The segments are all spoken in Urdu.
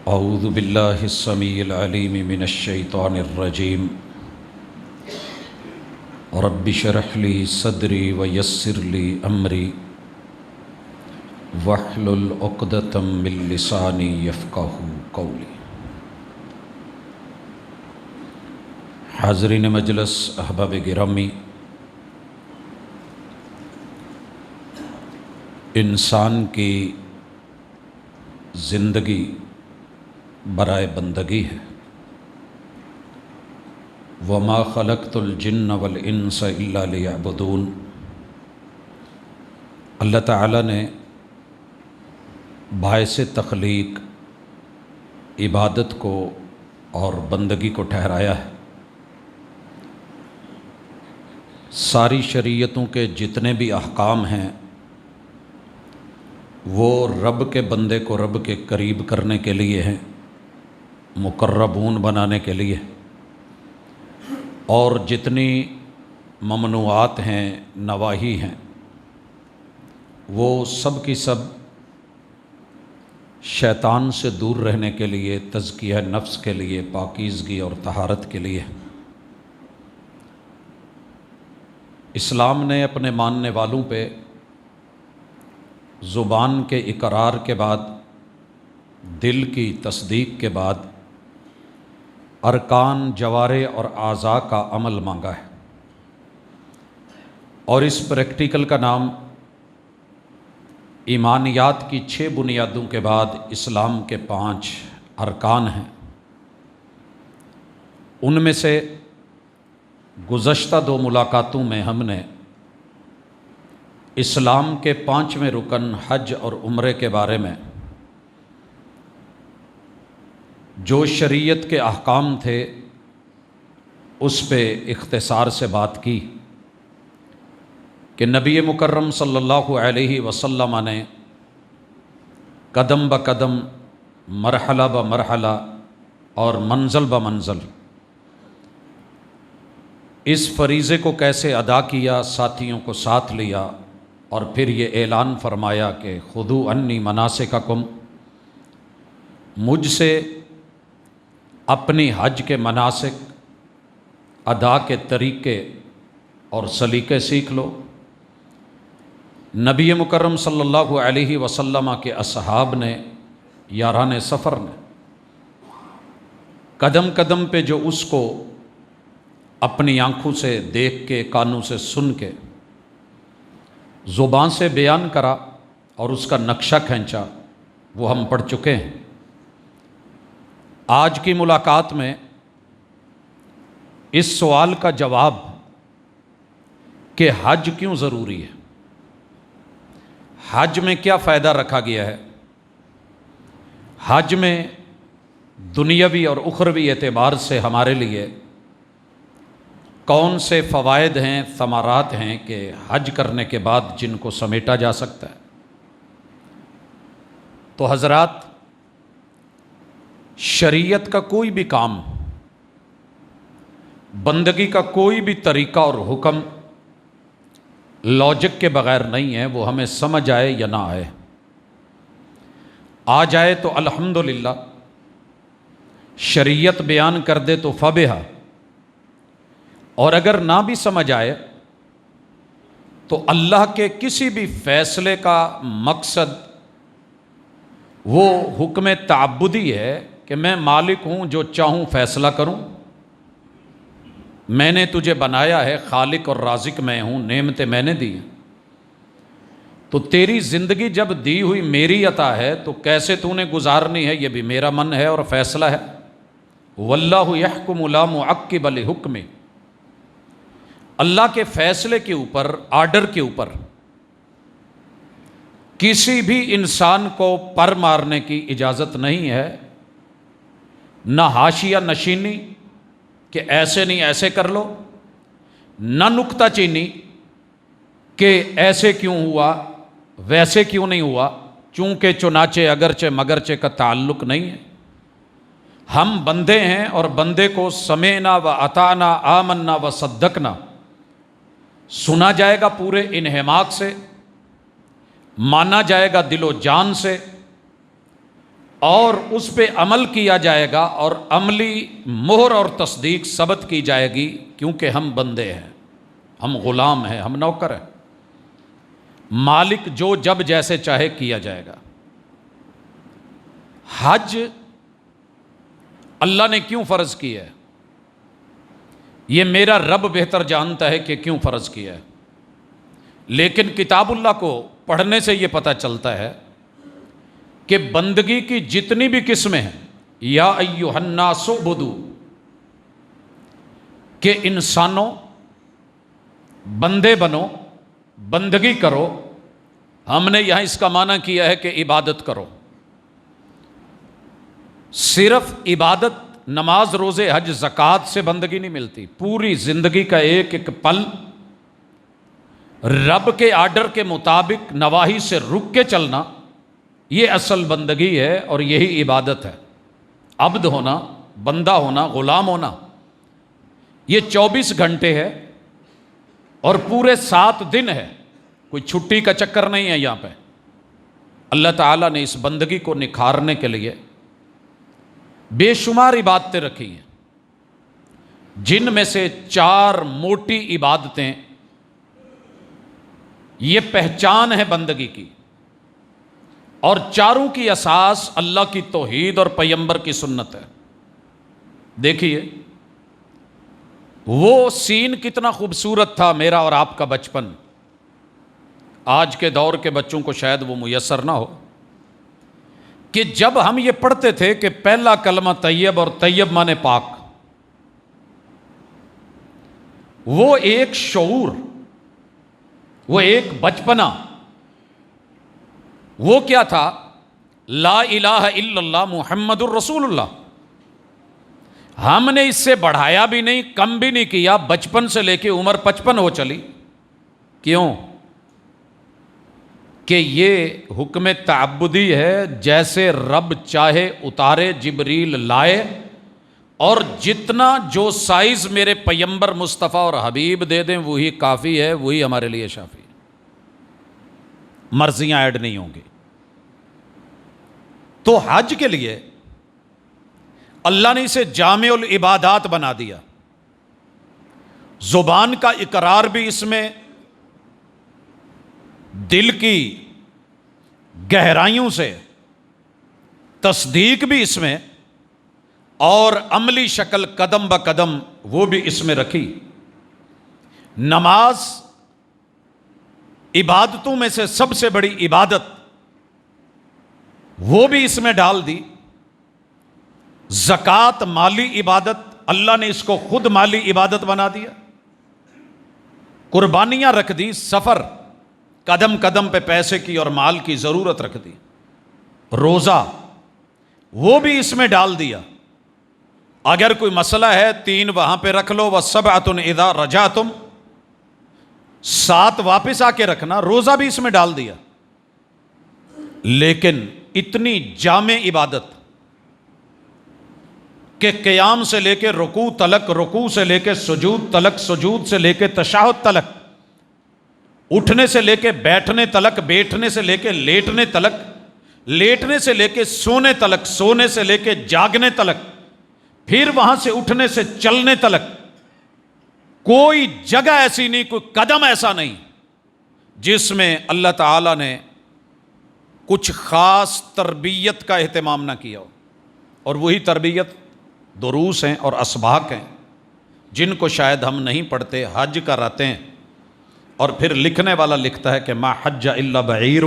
اعوذ باللہ السمیع العلیم من الشیطان الرجیم رب اشرح لی صدری ویسر لی امری واحلل عقدۃ من لسانی یفقہوا قولی۔ حاضرین مجلس، احباب گرامی، انسان کی زندگی برائے بندگی ہے۔ وما خلقت الجن والانس الا لیعبدون۔ اللہ تعالیٰ نے باعث تخلیق عبادت کو اور بندگی کو ٹھہرایا ہے۔ ساری شریعتوں کے جتنے بھی احکام ہیں وہ رب کے بندے کو رب کے قریب کرنے کے لیے ہیں، مقربون بنانے کے لیے، اور جتنی ممنوعات ہیں، نواہی ہیں، وہ سب کی سب شیطان سے دور رہنے کے لیے، تزکیہ نفس کے لیے، پاکیزگی اور طہارت کے لیے۔ اسلام نے اپنے ماننے والوں پہ زبان کے اقرار کے بعد، دل کی تصدیق کے بعد، ارکان، جوارح اور اعضاء کا عمل مانگا ہے، اور اس پریکٹیکل کا نام ایمانیات کی 6 بنیادوں کے بعد اسلام کے 5 ارکان ہیں۔ ان میں سے گزشتہ 2 ملاقاتوں میں ہم نے اسلام کے 5ویں رکن حج اور عمرے کے بارے میں جو شریعت کے احکام تھے اس پہ اختصار سے بات کی کہ نبی مکرم صلی اللہ علیہ وسلم نے قدم بقدم، مرحلہ بمرحلہ اور منزل بمنزل اس فریضے کو کیسے ادا کیا، ساتھیوں کو ساتھ لیا، اور پھر یہ اعلان فرمایا کہ خذوا عنی مناسککم، مجھ سے اپنی حج کے مناسک، ادا کے طریقے اور سلیقے سیکھ لو۔ نبی مکرم صلی اللہ علیہ وسلم کے اصحاب نے، یاران سفر نے قدم قدم پہ جو اس کو اپنی آنکھوں سے دیکھ کے، کانوں سے سن کے، زبان سے بیان کرا اور اس کا نقشہ کھینچا، وہ ہم پڑھ چکے ہیں۔ آج کی ملاقات میں اس سوال کا جواب کہ حج کیوں ضروری ہے، حج میں کیا فائدہ رکھا گیا ہے، حج میں دنیاوی اور اخروی اعتبار سے ہمارے لیے کون سے فوائد ہیں، ثمرات ہیں کہ حج کرنے کے بعد جن کو سمیٹا جا سکتا ہے۔ تو حضرات، شریعت کا کوئی بھی کام، بندگی کا کوئی بھی طریقہ اور حکم لاجک کے بغیر نہیں ہے، وہ ہمیں سمجھ آئے یا نہ آئے۔ آ جائے تو الحمدللہ، شریعت بیان کر دے تو فبہا، اور اگر نہ بھی سمجھ آئے تو اللہ کے کسی بھی فیصلے کا مقصد وہ حکم تعبدی ہے کہ میں مالک ہوں، جو چاہوں فیصلہ کروں، میں نے تجھے بنایا ہے، خالق اور رازق میں ہوں، نعمتیں میں نے دی ہیں، تو تیری زندگی جب دی ہوئی میری عطا ہے تو کیسے تو نے گزارنی ہے، یہ بھی میرا من ہے اور فیصلہ ہے۔ واللہ یحکم لا معقب لحکمہ، اللہ کے فیصلے کے اوپر، آرڈر کے اوپر کسی بھی انسان کو پر مارنے کی اجازت نہیں ہے، نہ حاشیہ نشینی کہ ایسے نہیں ایسے کر لو، نہ نکتہ چینی کہ ایسے کیوں ہوا، ویسے کیوں نہیں ہوا، چونکہ چنانچہ اگرچہ مگرچہ کا تعلق نہیں ہے۔ ہم بندے ہیں اور بندے کو سمعنا و اطعنا، آمنا و صدقنا سنا جائے گا پورے انہماک سے، مانا جائے گا دل و جان سے، اور اس پہ عمل کیا جائے گا اور عملی مہر اور تصدیق ثبت کی جائے گی، کیونکہ ہم بندے ہیں، ہم غلام ہیں، ہم نوکر ہیں۔ مالک جو جب جیسے چاہے کیا جائے گا۔ حج اللہ نے کیوں فرض کیا ہے؟ یہ میرا رب بہتر جانتا ہے کہ کیوں فرض کیا ہے، لیکن کتاب اللہ کو پڑھنے سے یہ پتہ چلتا ہے کہ بندگی کی جتنی بھی قسمیں ہیں، یا ایھا الناس اعبدوا، کہ انسانوں بندے بنو، بندگی کرو، ہم نے یہاں اس کا معنی کیا ہے کہ عبادت کرو۔ صرف عبادت، نماز، روزے، حج، زکوٰۃ سے بندگی نہیں ملتی۔ پوری زندگی کا ایک ایک پل رب کے آرڈر کے مطابق نواہی سے رک کے چلنا، یہ اصل بندگی ہے اور یہی عبادت ہے۔ عبد ہونا، بندہ ہونا، غلام ہونا، یہ 24 گھنٹے ہے اور پورے 7 دن ہے، کوئی چھٹی کا چکر نہیں ہے یہاں پہ۔ اللہ تعالیٰ نے اس بندگی کو نکھارنے کے لیے بے شمار عبادتیں رکھی ہیں، جن میں سے 4 موٹی عبادتیں یہ پہچان ہے بندگی کی، اور چاروں کی اساس اللہ کی توحید اور پیغمبر کی سنت ہے۔ دیکھیے وہ سین کتنا خوبصورت تھا میرا اور آپ کا بچپن، آج کے دور کے بچوں کو شاید وہ میسر نہ ہو، کہ جب ہم یہ پڑھتے تھے کہ پہلا کلمہ طیب، اور طیب مانے پاک، وہ ایک شعور، وہ ایک بچپنا، وہ کیا تھا؟ لا الہ الا اللہ محمد الرسول اللہ۔ ہم نے اس سے بڑھایا بھی نہیں، کم بھی نہیں کیا، بچپن سے لے کے عمر 55 ہو چلی۔ کیوں؟ کہ یہ حکم تعبدی ہے، جیسے رب چاہے اتارے، جبریل لائے، اور جتنا جو سائز میرے پیغمبر مصطفیٰ اور حبیب دے دیں وہی کافی ہے، وہی ہمارے لیے شافی ہے، مرضیاں ایڈ نہیں ہوں گی۔ تو حج کے لیے اللہ نے اسے جامع العبادات بنا دیا۔ زبان کا اقرار بھی اس میں، دل کی گہرائیوں سے تصدیق بھی اس میں، اور عملی شکل قدم بہ قدم وہ بھی اس میں رکھی۔ نماز عبادتوں میں سے سب سے بڑی عبادت، وہ بھی اس میں ڈال دی۔ زکوٰۃ مالی عبادت، اللہ نے اس کو خود مالی عبادت بنا دیا۔ قربانیاں رکھ دی، سفر قدم قدم پہ پیسے کی اور مال کی ضرورت رکھ دی۔ روزہ وہ بھی اس میں ڈال دیا، اگر کوئی مسئلہ ہے 3 وہاں پہ رکھ لو، وَسَبْعَةٌ إِذَا رَجَعْتُمْ، 7 واپس آ کے رکھنا، روزہ بھی اس میں ڈال دیا۔ لیکن اتنی جامع عبادت کہ قیام سے لے کے رکوع تلک، رکوع سے لے کے سجود تلک، سجود سے لے کے تشہد تلک، اٹھنے سے لے کے بیٹھنے تلک، بیٹھنے سے لے کے لیٹنے تلک، لیٹنے سے لے کے سونے تلک، سونے سے لے کے جاگنے تلک، پھر وہاں سے اٹھنے سے چلنے تلک، کوئی جگہ ایسی نہیں، کوئی قدم ایسا نہیں جس میں اللہ تعالیٰ نے کچھ خاص تربیت کا اہتمام نہ کیا ہو۔ اور وہی تربیت دروس ہیں اور اسباق ہیں، جن کو شاید ہم نہیں پڑھتے، حج کراتے ہیں، اور پھر لکھنے والا لکھتا ہے کہ ما حج الا بعیر۔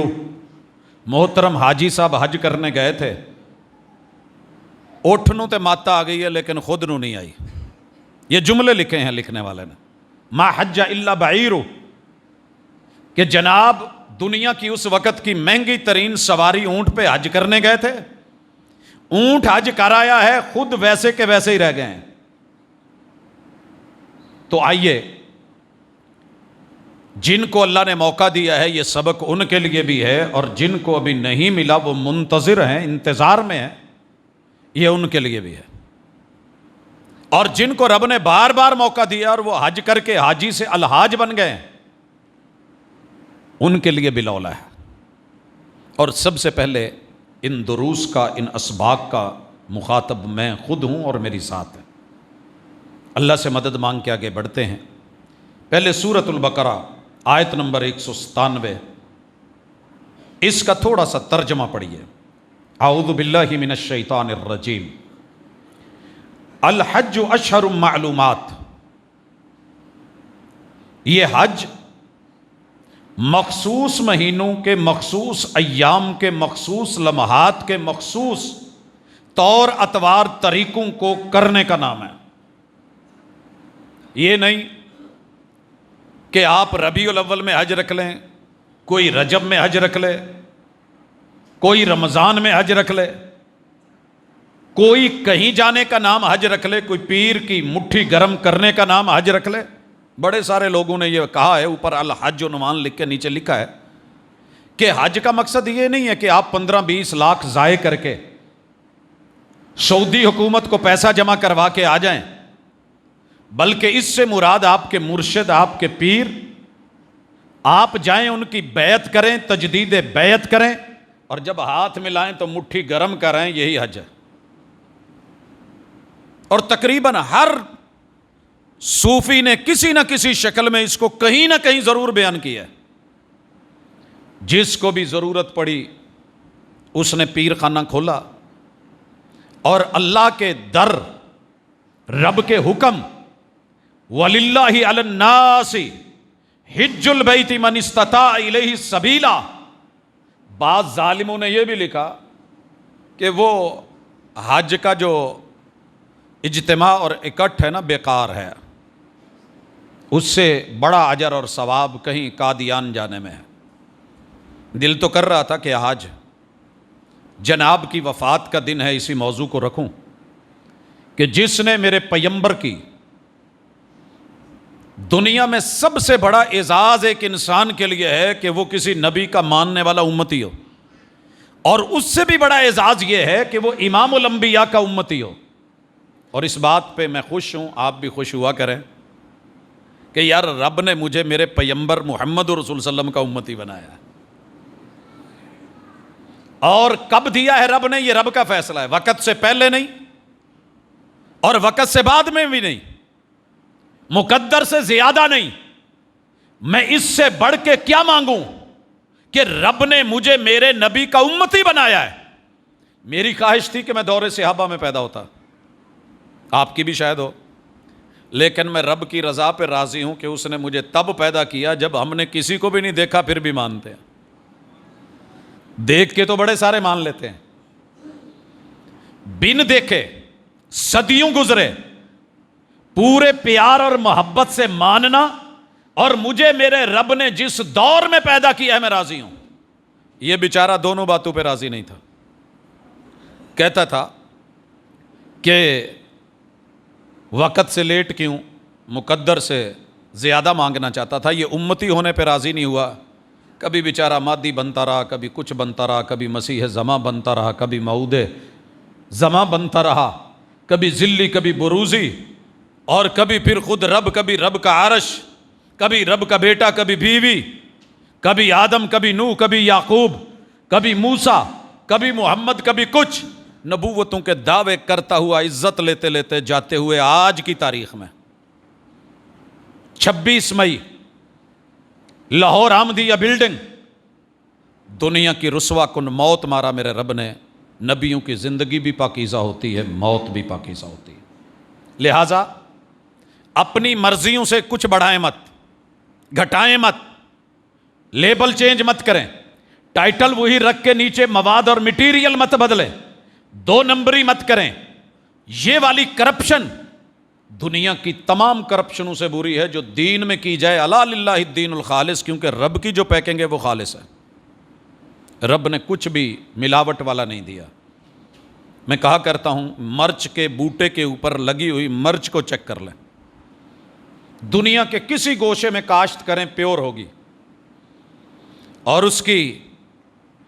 محترم حاجی صاحب حج کرنے گئے تھے، اٹھ نو تے ماتا آ گئی ہے لیکن خود نو نہیں آئی۔ یہ جملے لکھے ہیں لکھنے والے نے، ما حج الا بعیر، کہ جناب دنیا کی اس وقت کی مہنگی ترین سواری اونٹ پہ حج کرنے گئے تھے، اونٹ حج کرایا ہے، خود ویسے کے ویسے ہی رہ گئے ہیں۔ تو آئیے، جن کو اللہ نے موقع دیا ہے یہ سبق ان کے لیے بھی ہے، اور جن کو ابھی نہیں ملا وہ منتظر ہیں، انتظار میں ہیں، یہ ان کے لیے بھی ہے۔ اور جن کو رب نے بار بار موقع دیا اور وہ حج کر کے حاجی سے الحاج بن گئے، ان کے لیے بھی لولا ہے۔ اور سب سے پہلے ان دروس کا، ان اسباق کا مخاطب میں خود ہوں اور میری ساتھ ہے۔ اللہ سے مدد مانگ کے آگے بڑھتے ہیں۔ پہلے سورۃ البقرہ آیت نمبر 197، اس کا تھوڑا سا ترجمہ پڑھیے۔ اعوذ باللہ من الشیطان الرجیم۔ الحج اشہر معلومات، یہ حج مخصوص مہینوں کے مخصوص ایام کے مخصوص لمحات کے مخصوص طور اتوار طریقوں کو کرنے کا نام ہے۔ یہ نہیں کہ آپ ربیع الاول میں حج رکھ لیں، کوئی رجب میں حج رکھ لے، کوئی رمضان میں حج رکھ لے، کوئی کہیں جانے کا نام حج رکھ لے، کوئی پیر کی مٹھی گرم کرنے کا نام حج رکھ لے۔ بڑے سارے لوگوں نے یہ کہا ہے، اوپر الحج عنوان لکھ کے نیچے لکھا ہے کہ حج کا مقصد یہ نہیں ہے کہ آپ 15-20 لاکھ ضائع کر کے سعودی حکومت کو پیسہ جمع کروا کے آ جائیں، بلکہ اس سے مراد آپ کے مرشد، آپ کے پیر، آپ جائیں ان کی بیعت کریں، تجدید بیعت کریں، اور جب ہاتھ ملائیں تو مٹھی گرم کریں، یہی حج ہے۔ اور تقریباً ہر صوفی نے کسی نہ کسی شکل میں اس کو کہیں نہ کہیں ضرور بیان کیا ہے۔ جس کو بھی ضرورت پڑی اس نے پیر خانہ کھولا اور اللہ کے در، رب کے حکم، وَلِلَّهِ عَلَى النَّاسِ حِجُّ الْبَيْتِ مَنِ اسْتَطَاعَ إِلَيْهِ سَبِيلًا۔ بعض ظالموں نے یہ بھی لکھا کہ وہ حج کا جو اجتماع اور اکٹھ ہے نا، بیکار ہے، اس سے بڑا اجر اور ثواب کہیں قادیان جانے میں ہے۔ دل تو کر رہا تھا کہ آج جناب کی وفات کا دن ہے، اسی موضوع کو رکھوں کہ جس نے میرے پیغمبر کی دنیا میں سب سے بڑا اعزاز ایک انسان کے لیے ہے کہ وہ کسی نبی کا ماننے والا امتی ہو، اور اس سے بھی بڑا اعزاز یہ ہے کہ وہ امام الانبیاء کا امتی ہو۔ اور اس بات پہ میں خوش ہوں، آپ بھی خوش ہوا کریں کہ یار رب نے مجھے میرے پیغمبر محمد رسول صلی اللہ علیہ وسلم کا امتی بنایا ہے۔ اور کب دیا ہے رب نے؟ یہ رب کا فیصلہ ہے، وقت سے پہلے نہیں اور وقت سے بعد میں بھی نہیں، مقدر سے زیادہ نہیں۔ میں اس سے بڑھ کے کیا مانگوں کہ رب نے مجھے میرے نبی کا امتی بنایا ہے۔ میری خواہش تھی کہ میں دور صحابہ میں پیدا ہوتا، آپ کی بھی شاید ہو، لیکن میں رب کی رضا پہ راضی ہوں کہ اس نے مجھے تب پیدا کیا جب ہم نے کسی کو بھی نہیں دیکھا، پھر بھی مانتے ہیں۔ دیکھ کے تو بڑے سارے مان لیتے ہیں، بن دیکھے صدیوں گزرے، پورے پیار اور محبت سے ماننا، اور مجھے میرے رب نے جس دور میں پیدا کیا ہے میں راضی ہوں۔ یہ بیچارہ دونوں باتوں پہ راضی نہیں تھا، کہتا تھا کہ وقت سے لیٹ کیوں، مقدر سے زیادہ مانگنا چاہتا تھا۔ یہ امتی ہونے پہ راضی نہیں ہوا، کبھی بیچارہ مادی بنتا رہا، کبھی کچھ بنتا رہا، کبھی مسیح زماں بنتا رہا، کبھی موعود زماں بنتا رہا، کبھی ذلی، کبھی بروزی، اور کبھی پھر خود رب، کبھی رب کا عرش، کبھی رب کا بیٹا، کبھی بیوی، کبھی آدم، کبھی نوح، کبھی یعقوب، کبھی موسیٰ، کبھی محمد، کبھی کچھ، نبوتوں کے دعوے کرتا ہوا، عزت لیتے لیتے جاتے ہوئے آج کی تاریخ میں 26 مئی لاہور احمدیہ بلڈنگ، دنیا کی رسوا کن موت مارا میرے رب نے۔ نبیوں کی زندگی بھی پاکیزہ ہوتی ہے، موت بھی پاکیزہ ہوتی ہے، لہٰذا اپنی مرضیوں سے کچھ بڑھائیں مت، گھٹائیں مت، لیبل چینج مت کریں، ٹائٹل وہی رکھ کے نیچے مواد اور مٹیریل مت بدلیں، 2 نمبری مت کریں۔ یہ والی کرپشن دنیا کی تمام کرپشنوں سے بری ہے جو دین میں کی جائے۔ الا للہ الدین الخالص، کیونکہ رب کی جو پیکنگ ہے وہ خالص ہے، رب نے کچھ بھی ملاوٹ والا نہیں دیا۔ میں کہا کرتا ہوں، مرچ کے بوٹے کے اوپر لگی ہوئی مرچ کو چیک کر لیں، دنیا کے کسی گوشے میں کاشت کریں پیور ہوگی، اور اس کی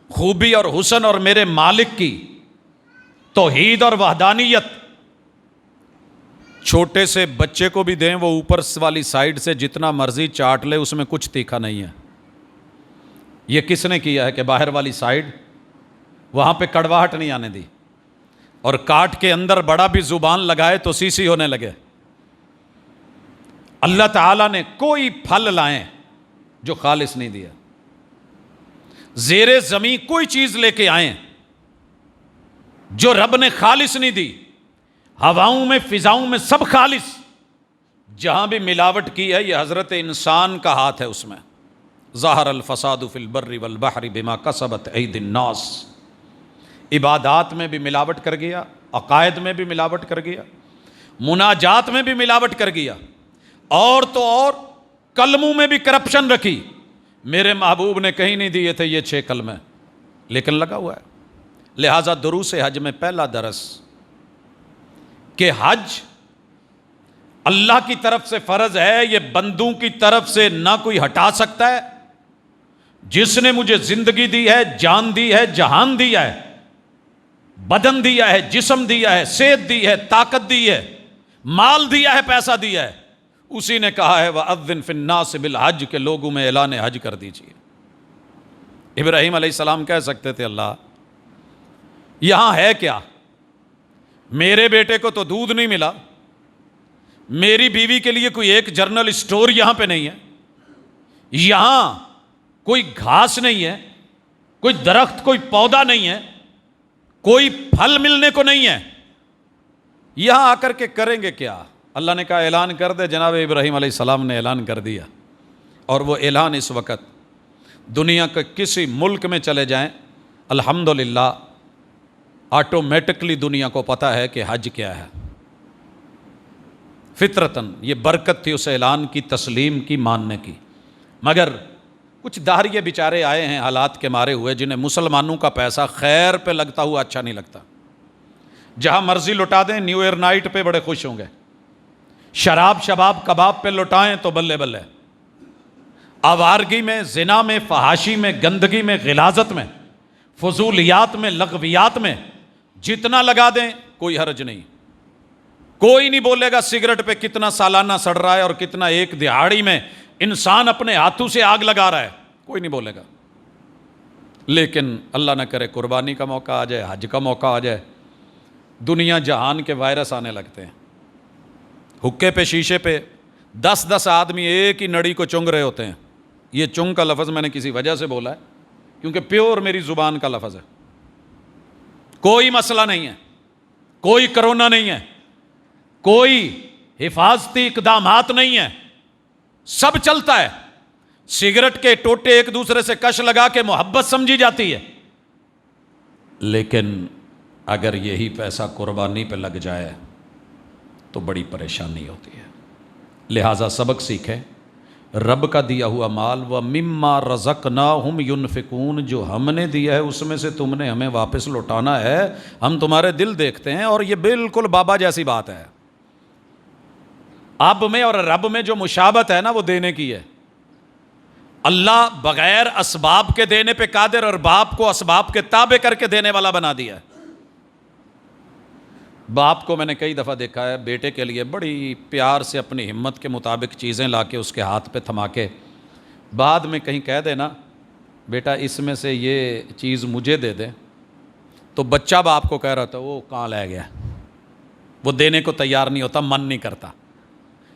خوبی اور حسن اور میرے مالک کی توحید اور وحدانیت چھوٹے سے بچے کو بھی دیں، وہ اوپر والی سائیڈ سے جتنا مرضی چاٹ لے، اس میں کچھ تیکھا نہیں ہے۔ یہ کس نے کیا ہے کہ باہر والی سائیڈ وہاں پہ کڑواہٹ نہیں آنے دی، اور کاٹ کے اندر بڑا بھی زبان لگائے تو سی ہونے لگے۔ اللہ تعالیٰ نے کوئی پھل لائیں جو خالص نہیں دیا، زیر زمین کوئی چیز لے کے آئیں جو رب نے خالص نہیں دی، ہواؤں میں فضاؤں میں سب خالص، جہاں بھی ملاوٹ کی ہے یہ حضرت انسان کا ہاتھ ہے اس میں۔ ظاہر الفساد فی البر والبحر بما کسبت ایدی الناس، عبادات میں بھی ملاوٹ کر گیا، عقائد میں بھی ملاوٹ کر گیا، مناجات میں بھی ملاوٹ کر گیا، اور تو اور کلموں میں بھی کرپشن رکھی۔ میرے محبوب نے کہیں نہیں دیے تھے یہ 6 کلمے، لیکن لگا ہوا ہے۔ لہٰذا دروس حج میں پہلا درس کہ حج اللہ کی طرف سے فرض ہے، یہ بندوں کی طرف سے نہ کوئی ہٹا سکتا ہے۔ جس نے مجھے زندگی دی ہے، جان دی ہے، جہان دیا ہے، بدن دیا ہے، جسم دیا ہے، صحت دی ہے، طاقت دی ہے، مال دیا ہے، پیسہ دیا ہے، اسی نے کہا ہے وَأَذِّن فِي النَّاسِ بِالْحَجِّ کہ لوگوں میں اعلان حج کر دیجیے۔ ابراہیم علیہ السلام کہہ سکتے تھے اللہ یہاں ہے کیا؟ میرے بیٹے کو تو دودھ نہیں ملا، میری بیوی کے لیے کوئی ایک جنرل اسٹور یہاں پہ نہیں ہے، یہاں کوئی گھاس نہیں ہے، کوئی درخت، کوئی پودا نہیں ہے، کوئی پھل ملنے کو نہیں ہے، یہاں آ کر کے کریں گے کیا؟ اللہ نے کہا اعلان کر دے۔ جناب ابراہیم علیہ السلام نے اعلان کر دیا، اور وہ اعلان اس وقت دنیا کے کسی ملک میں چلے جائیں الحمدللہ آٹومیٹکلی دنیا کو پتہ ہے کہ حج کیا ہے۔ فطرتاً یہ برکت تھی اس اعلان کی، تسلیم کی، ماننے کی۔ مگر کچھ داہریے بیچارے آئے ہیں حالات کے مارے ہوئے، جنہیں مسلمانوں کا پیسہ خیر پہ لگتا ہوا اچھا نہیں لگتا۔ جہاں مرضی لٹا دیں، نیو ایئر نائٹ پہ بڑے خوش ہوں گے، شراب شباب کباب پہ لٹائیں تو بلے بلے، آوارگی میں، زنا میں، فحاشی میں، گندگی میں، غلاظت میں، فضولیات میں، لغویات میں جتنا لگا دیں کوئی حرج نہیں۔ کوئی نہیں بولے گا سگریٹ پہ کتنا سالانہ سڑ رہا ہے اور کتنا ایک دہاڑی میں انسان اپنے ہاتھوں سے آگ لگا رہا ہے، کوئی نہیں بولے گا۔ لیکن اللہ نہ کرے قربانی کا موقع آ جائے، حج کا موقع آ جائے، دنیا جہان کے وائرس آنے لگتے ہیں۔ حکے پہ، شیشے پہ 10 آدمی ایک ہی نڑی کو چونگ رہے ہوتے ہیں۔ یہ چونگ کا لفظ میں نے کسی وجہ سے بولا ہے کیونکہ پیور میری زبان کا لفظ ہے۔ کوئی مسئلہ نہیں ہے، کوئی کرونا نہیں ہے، کوئی حفاظتی اقدامات نہیں ہیں، سب چلتا ہے۔ سگریٹ کے ٹوٹے ایک دوسرے سے کش لگا کے محبت سمجھی جاتی ہے، لیکن اگر یہی پیسہ قربانی پہ لگ جائے تو بڑی پریشانی ہوتی ہے۔ لہٰذا سبق سیکھیں، رب کا دیا ہوا مال وَمِمَّا رَزَقْنَاهُمْ يُنْفِقُونَ، جو ہم نے دیا ہے اس میں سے تم نے ہمیں واپس لوٹانا ہے۔ ہم تمہارے دل دیکھتے ہیں، اور یہ بالکل بابا جیسی بات ہے۔ اب میں اور رب میں جو مشابہت ہے نا وہ دینے کی ہے۔ اللہ بغیر اسباب کے دینے پہ قادر، اور باپ کو اسباب کے تابع کر کے دینے والا بنا دیا ہے۔ باپ کو میں نے کئی دفعہ دیکھا ہے بیٹے کے لیے بڑی پیار سے اپنی ہمت کے مطابق چیزیں لا کے اس کے ہاتھ پہ تھما کے بعد میں کہیں کہہ دے نا بیٹا اس میں سے یہ چیز مجھے دے دے، تو بچہ باپ کو کہہ رہا تھا وہ کہاں لے گیا، وہ دینے کو تیار نہیں ہوتا، من نہیں کرتا۔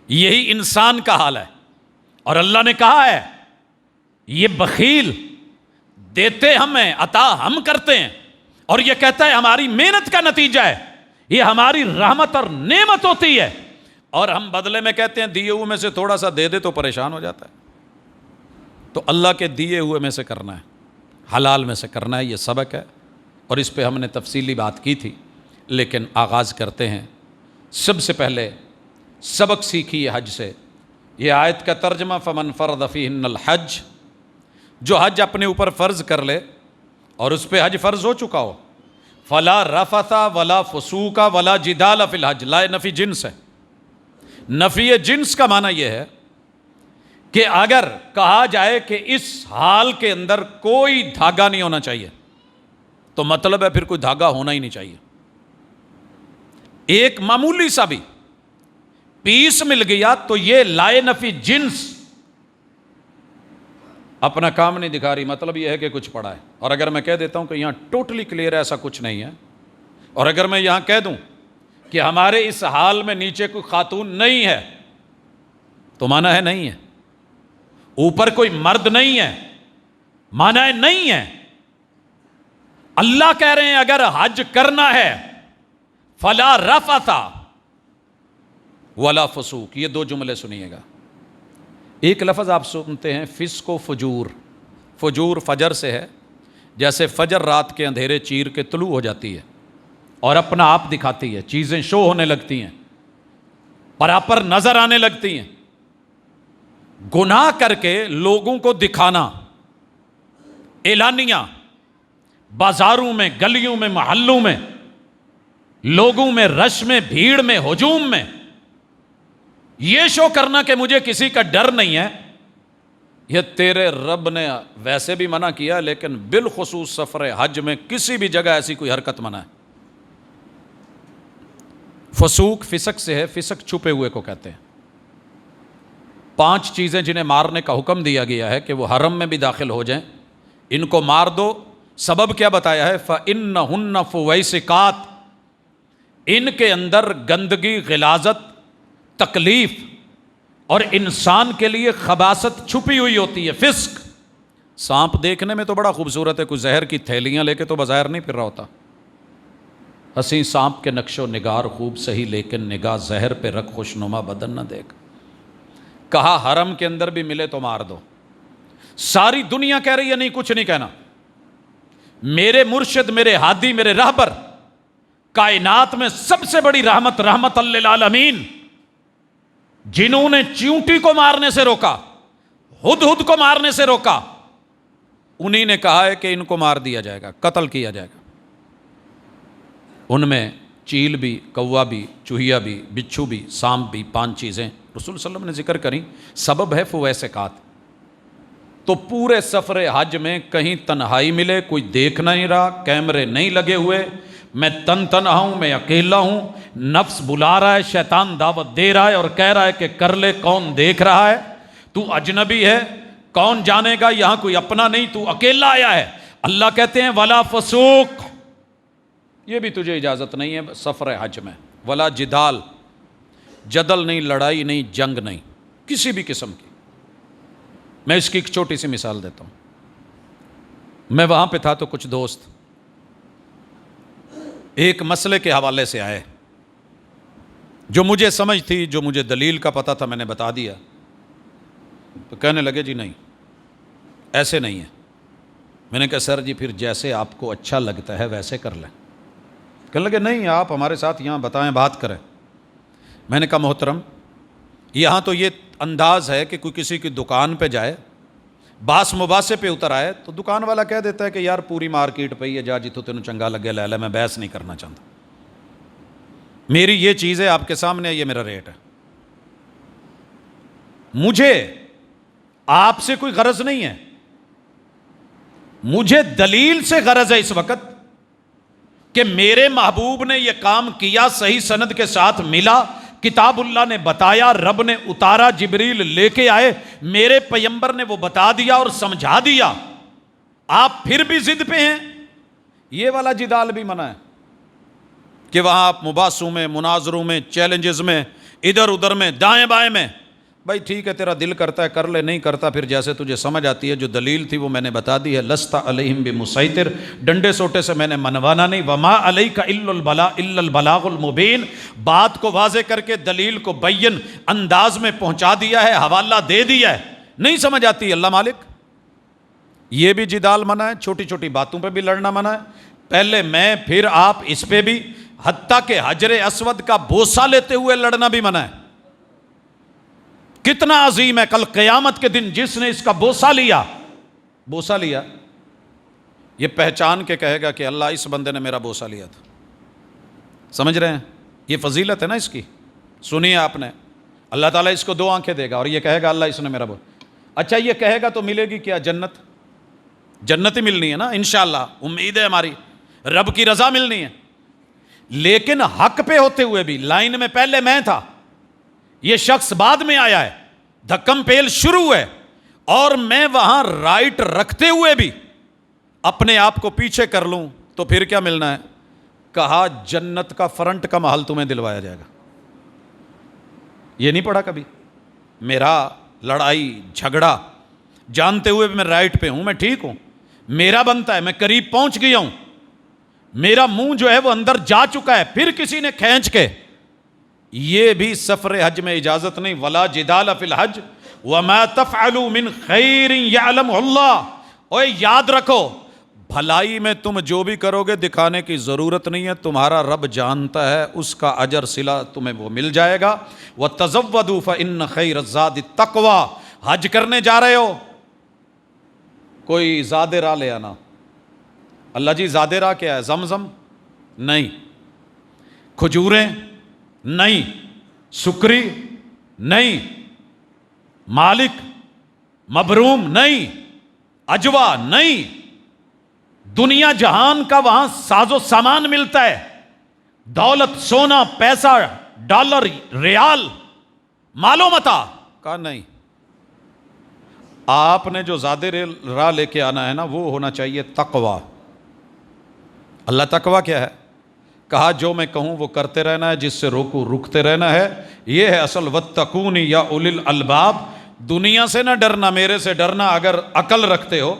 یہی انسان کا حال ہے، اور اللہ نے کہا ہے یہ بخیل، دیتے ہمیں، عطا ہم کرتے ہیں، اور یہ کہتا ہے ہماری محنت کا نتیجہ ہے، یہ ہماری رحمت اور نعمت ہوتی ہے، اور ہم بدلے میں کہتے ہیں دیے ہوئے میں سے تھوڑا سا دے دے تو پریشان ہو جاتا ہے۔ تو اللہ کے دیے ہوئے میں سے کرنا ہے، حلال میں سے کرنا ہے، یہ سبق ہے، اور اس پہ ہم نے تفصیلی بات کی تھی، لیکن آغاز کرتے ہیں۔ سب سے پہلے سبق سیکھیے حج سے۔ یہ آیت کا ترجمہ فمن فرض فیہن الحج، جو حج اپنے اوپر فرض کر لے اور اس پہ حج فرض ہو چکا ہو، فلا رفث ولا فسوق ولا جدال فی الحج، لا نفی جنس ہے۔ نفی جنس کا معنی یہ ہے کہ اگر کہا جائے کہ اس حال کے اندر کوئی دھاگا نہیں ہونا چاہیے تو مطلب ہے پھر کوئی دھاگا ہونا ہی نہیں چاہیے۔ ایک معمولی سا بھی پیس مل گیا تو یہ لائے نفی جنس اپنا کام نہیں دکھا رہی، مطلب یہ ہے کہ کچھ پڑھا ہے. اور اگر میں کہہ دیتا ہوں کہ یہاں ٹوٹلی کلیئر ہے ایسا کچھ نہیں ہے، اور اگر میں یہاں کہہ دوں کہ ہمارے اس حال میں نیچے کوئی خاتون نہیں ہے، تو مانا ہے نہیں ہے. اوپر کوئی مرد نہیں ہے، مانا ہے نہیں ہے. اللہ کہہ رہے ہیں اگر حج کرنا ہے فلا رفث ولا فسوق. یہ دو جملے سنیے گا. ایک لفظ آپ سنتے ہیں فسق و فجور. فجور فجر سے ہے، جیسے فجر رات کے اندھیرے چیر کے طلوع ہو جاتی ہے اور اپنا آپ دکھاتی ہے، چیزیں شو ہونے لگتی ہیں، پراپر نظر آنے لگتی ہیں. گناہ کر کے لوگوں کو دکھانا، اعلانیہ، بازاروں میں، گلیوں میں، محلوں میں، لوگوں میں، رش میں، بھیڑ میں، ہجوم میں یہ شو کرنا کہ مجھے کسی کا ڈر نہیں ہے، یہ تیرے رب نے ویسے بھی منع کیا، لیکن بالخصوص سفر حج میں کسی بھی جگہ ایسی کوئی حرکت منع ہے. فسوق فسق سے ہے، فسق چھپے ہوئے کو کہتے ہیں. 5 چیزیں جنہیں مارنے کا حکم دیا گیا ہے کہ وہ حرم میں بھی داخل ہو جائیں، ان کو مار دو. سبب کیا بتایا ہے؟ فَإِنَّهُنَّ فُوَيْسِقَاتٌ. ان کے اندر گندگی، غلاظت، تکلیف اور انسان کے لیے خباثت چھپی ہوئی ہوتی ہے. فسق. سانپ دیکھنے میں تو بڑا خوبصورت ہے، کوئی زہر کی تھیلیاں لے کے تو بظاہر نہیں پھر رہا ہوتا. حسین سانپ کے نقش و نگار خوب صحیح، لیکن نگاہ زہر پہ رکھ خوشنما بدن نہ دیکھ. کہا حرم کے اندر بھی ملے تو مار دو. ساری دنیا کہہ رہی ہے نہیں کچھ نہیں کہنا. میرے مرشد، میرے ہادی، میرے راہبر، کائنات میں سب سے بڑی رحمت للعالمین، جنہوں نے چیونٹی کو مارنے سے روکا، ہدہد کو مارنے سے روکا، انہی نے کہا ہے کہ ان کو مار دیا جائے گا، قتل کیا جائے گا. ان میں چیل بھی، کوا بھی، چوہیا بھی، بچھو بھی، سانپ بھی. 5 چیزیں رسول صلی اللہ علیہ وسلم نے ذکر کریں. سبب ہے فویسقات. تو پورے سفر حج میں کہیں تنہائی ملے، کوئی دیکھ نہیں رہا، کیمرے نہیں لگے ہوئے، میں تنہا ہوں، میں اکیلا ہوں، نفس بلا رہا ہے، شیطان دعوت دے رہا ہے اور کہہ رہا ہے کہ کر لے، کون دیکھ رہا ہے، تو اجنبی ہے، کون جانے گا، یہاں کوئی اپنا نہیں، تو اکیلا آیا ہے. اللہ کہتے ہیں ولا فسوق. یہ بھی تجھے اجازت نہیں ہے سفر حج میں. ولا جدال، جدل نہیں، لڑائی نہیں، جنگ نہیں، کسی بھی قسم کی. میں اس کی ایک چھوٹی سی مثال دیتا ہوں. میں وہاں پہ تھا تو کچھ دوست ایک مسئلے کے حوالے سے آئے، جو مجھے سمجھ تھی، جو مجھے دلیل کا پتہ تھا، میں نے بتا دیا. تو کہنے لگے جی نہیں، ایسے نہیں ہے. میں نے کہا سر جی پھر جیسے آپ کو اچھا لگتا ہے ویسے کر لیں. کہنے لگے نہیں، آپ ہمارے ساتھ یہاں بتائیں، بات کریں. میں نے کہا محترم، یہاں تو یہ انداز ہے کہ کوئی کسی کی دکان پہ جائے، باس مباحثے پہ اتر آئے تو دکان والا کہہ دیتا ہے کہ یار پوری مارکیٹ پہ یہ جا جتوں تینوں چنگا لگے لے لے، میں بحث نہیں کرنا چاہتا، میری یہ چیز ہے آپ کے سامنے، یہ میرا ریٹ ہے. مجھے آپ سے کوئی غرض نہیں ہے، مجھے دلیل سے غرض ہے اس وقت کہ میرے محبوب نے یہ کام کیا، صحیح سند کے ساتھ ملا، کتاب اللہ نے بتایا، رب نے اتارا، جبریل لے کے آئے، میرے پیغمبر نے وہ بتا دیا اور سمجھا دیا. آپ پھر بھی ضد پہ ہیں. یہ والا جدال بھی منع ہے کہ وہاں آپ مباحثوں میں، مناظروں میں، چیلنجز میں، ادھر ادھر میں، دائیں بائیں میں. بھائی ٹھیک ہے، تیرا دل کرتا ہے کر لے، نہیں کرتا پھر جیسے تجھے سمجھ آتی ہے. جو دلیل تھی وہ میں نے بتا دی ہے. لست علیہم بمسیطر، ڈنڈے سوٹے سے میں نے منوانا نہیں. وما علیک الا البلاغ المبین، بات کو واضح کر کے دلیل کو بین انداز میں پہنچا دیا ہے، حوالہ دے دیا ہے. نہیں سمجھ آتی اللہ مالک. یہ بھی جدال منع ہے، چھوٹی چھوٹی باتوں پہ بھی لڑنا منع ہے. پہلے میں پھر آپ، اس پہ بھی، حتیٰ کہ حجر اسود کا بوسہ لیتے ہوئے لڑنا بھی منع ہے. کتنا عظیم ہے، کل قیامت کے دن جس نے اس کا بوسہ لیا، یہ پہچان کے کہے گا کہ اللہ اس بندے نے میرا بوسہ لیا تھا. سمجھ رہے ہیں؟ یہ فضیلت ہے نا اس کی. سنیے آپ نے، اللہ تعالیٰ اس کو 2 آنکھیں دے گا اور یہ کہے گا اللہ اس نے میرا بوسہ. اچھا یہ کہے گا تو ملے گی کیا؟ جنت ہی ملنی ہے نا انشاءاللہ، امید ہے ہماری، رب کی رضا ملنی ہے. لیکن حق پہ ہوتے ہوئے بھی، لائن میں پہلے میں تھا، یہ شخص بعد میں آیا ہے، دھکم پیل شروع ہے، اور میں وہاں رائٹ رکھتے ہوئے بھی اپنے آپ کو پیچھے کر لوں تو پھر کیا ملنا ہے؟ کہا جنت کا فرنٹ کا محل تمہیں دلوایا جائے گا. یہ نہیں پڑھا کبھی؟ میرا لڑائی جھگڑا جانتے ہوئے بھی میں رائٹ پہ ہوں، میں ٹھیک ہوں، میرا بنتا ہے، میں قریب پہنچ گیا ہوں، میرا منہ جو ہے وہ اندر جا چکا ہے، پھر کسی نے کھینچ کے، یہ بھی سفر حج میں اجازت نہیں. ولا جدال فی الحج وما تفعلوا من خیر یعلمہ اللہ. اوے یاد رکھو، بھلائی میں تم جو بھی کرو گے دکھانے کی ضرورت نہیں ہے، تمہارا رب جانتا ہے، اس کا اجر صلہ تمہیں وہ مل جائے گا. وتزودوا فإن خیر الزاد التقوی. حج کرنے جا رہے ہو، کوئی زاد راہ لے آنا. اللہ جی زاد راہ کیا ہے؟ زمزم نہیں، کھجوریں نہیں، سکری نہیں، مالک مبروم نہیں، اجوا نہیں. دنیا جہان کا وہاں ساز و سامان ملتا ہے، دولت، سونا، پیسہ، ڈالر، ریال، مال و متاع کا نہیں. آپ نے جو زیادہ راہ لے کے آنا ہے نا، وہ ہونا چاہیے تقوی. اللہ تقوی کیا ہے؟ کہا جو میں کہوں وہ کرتے رہنا ہے، جس سے روکوں رکتے رہنا ہے. یہ ہے اصل واتقون یا اولی الالباب. دنیا سے نہ ڈرنا، میرے سے ڈرنا اگر عقل رکھتے ہو.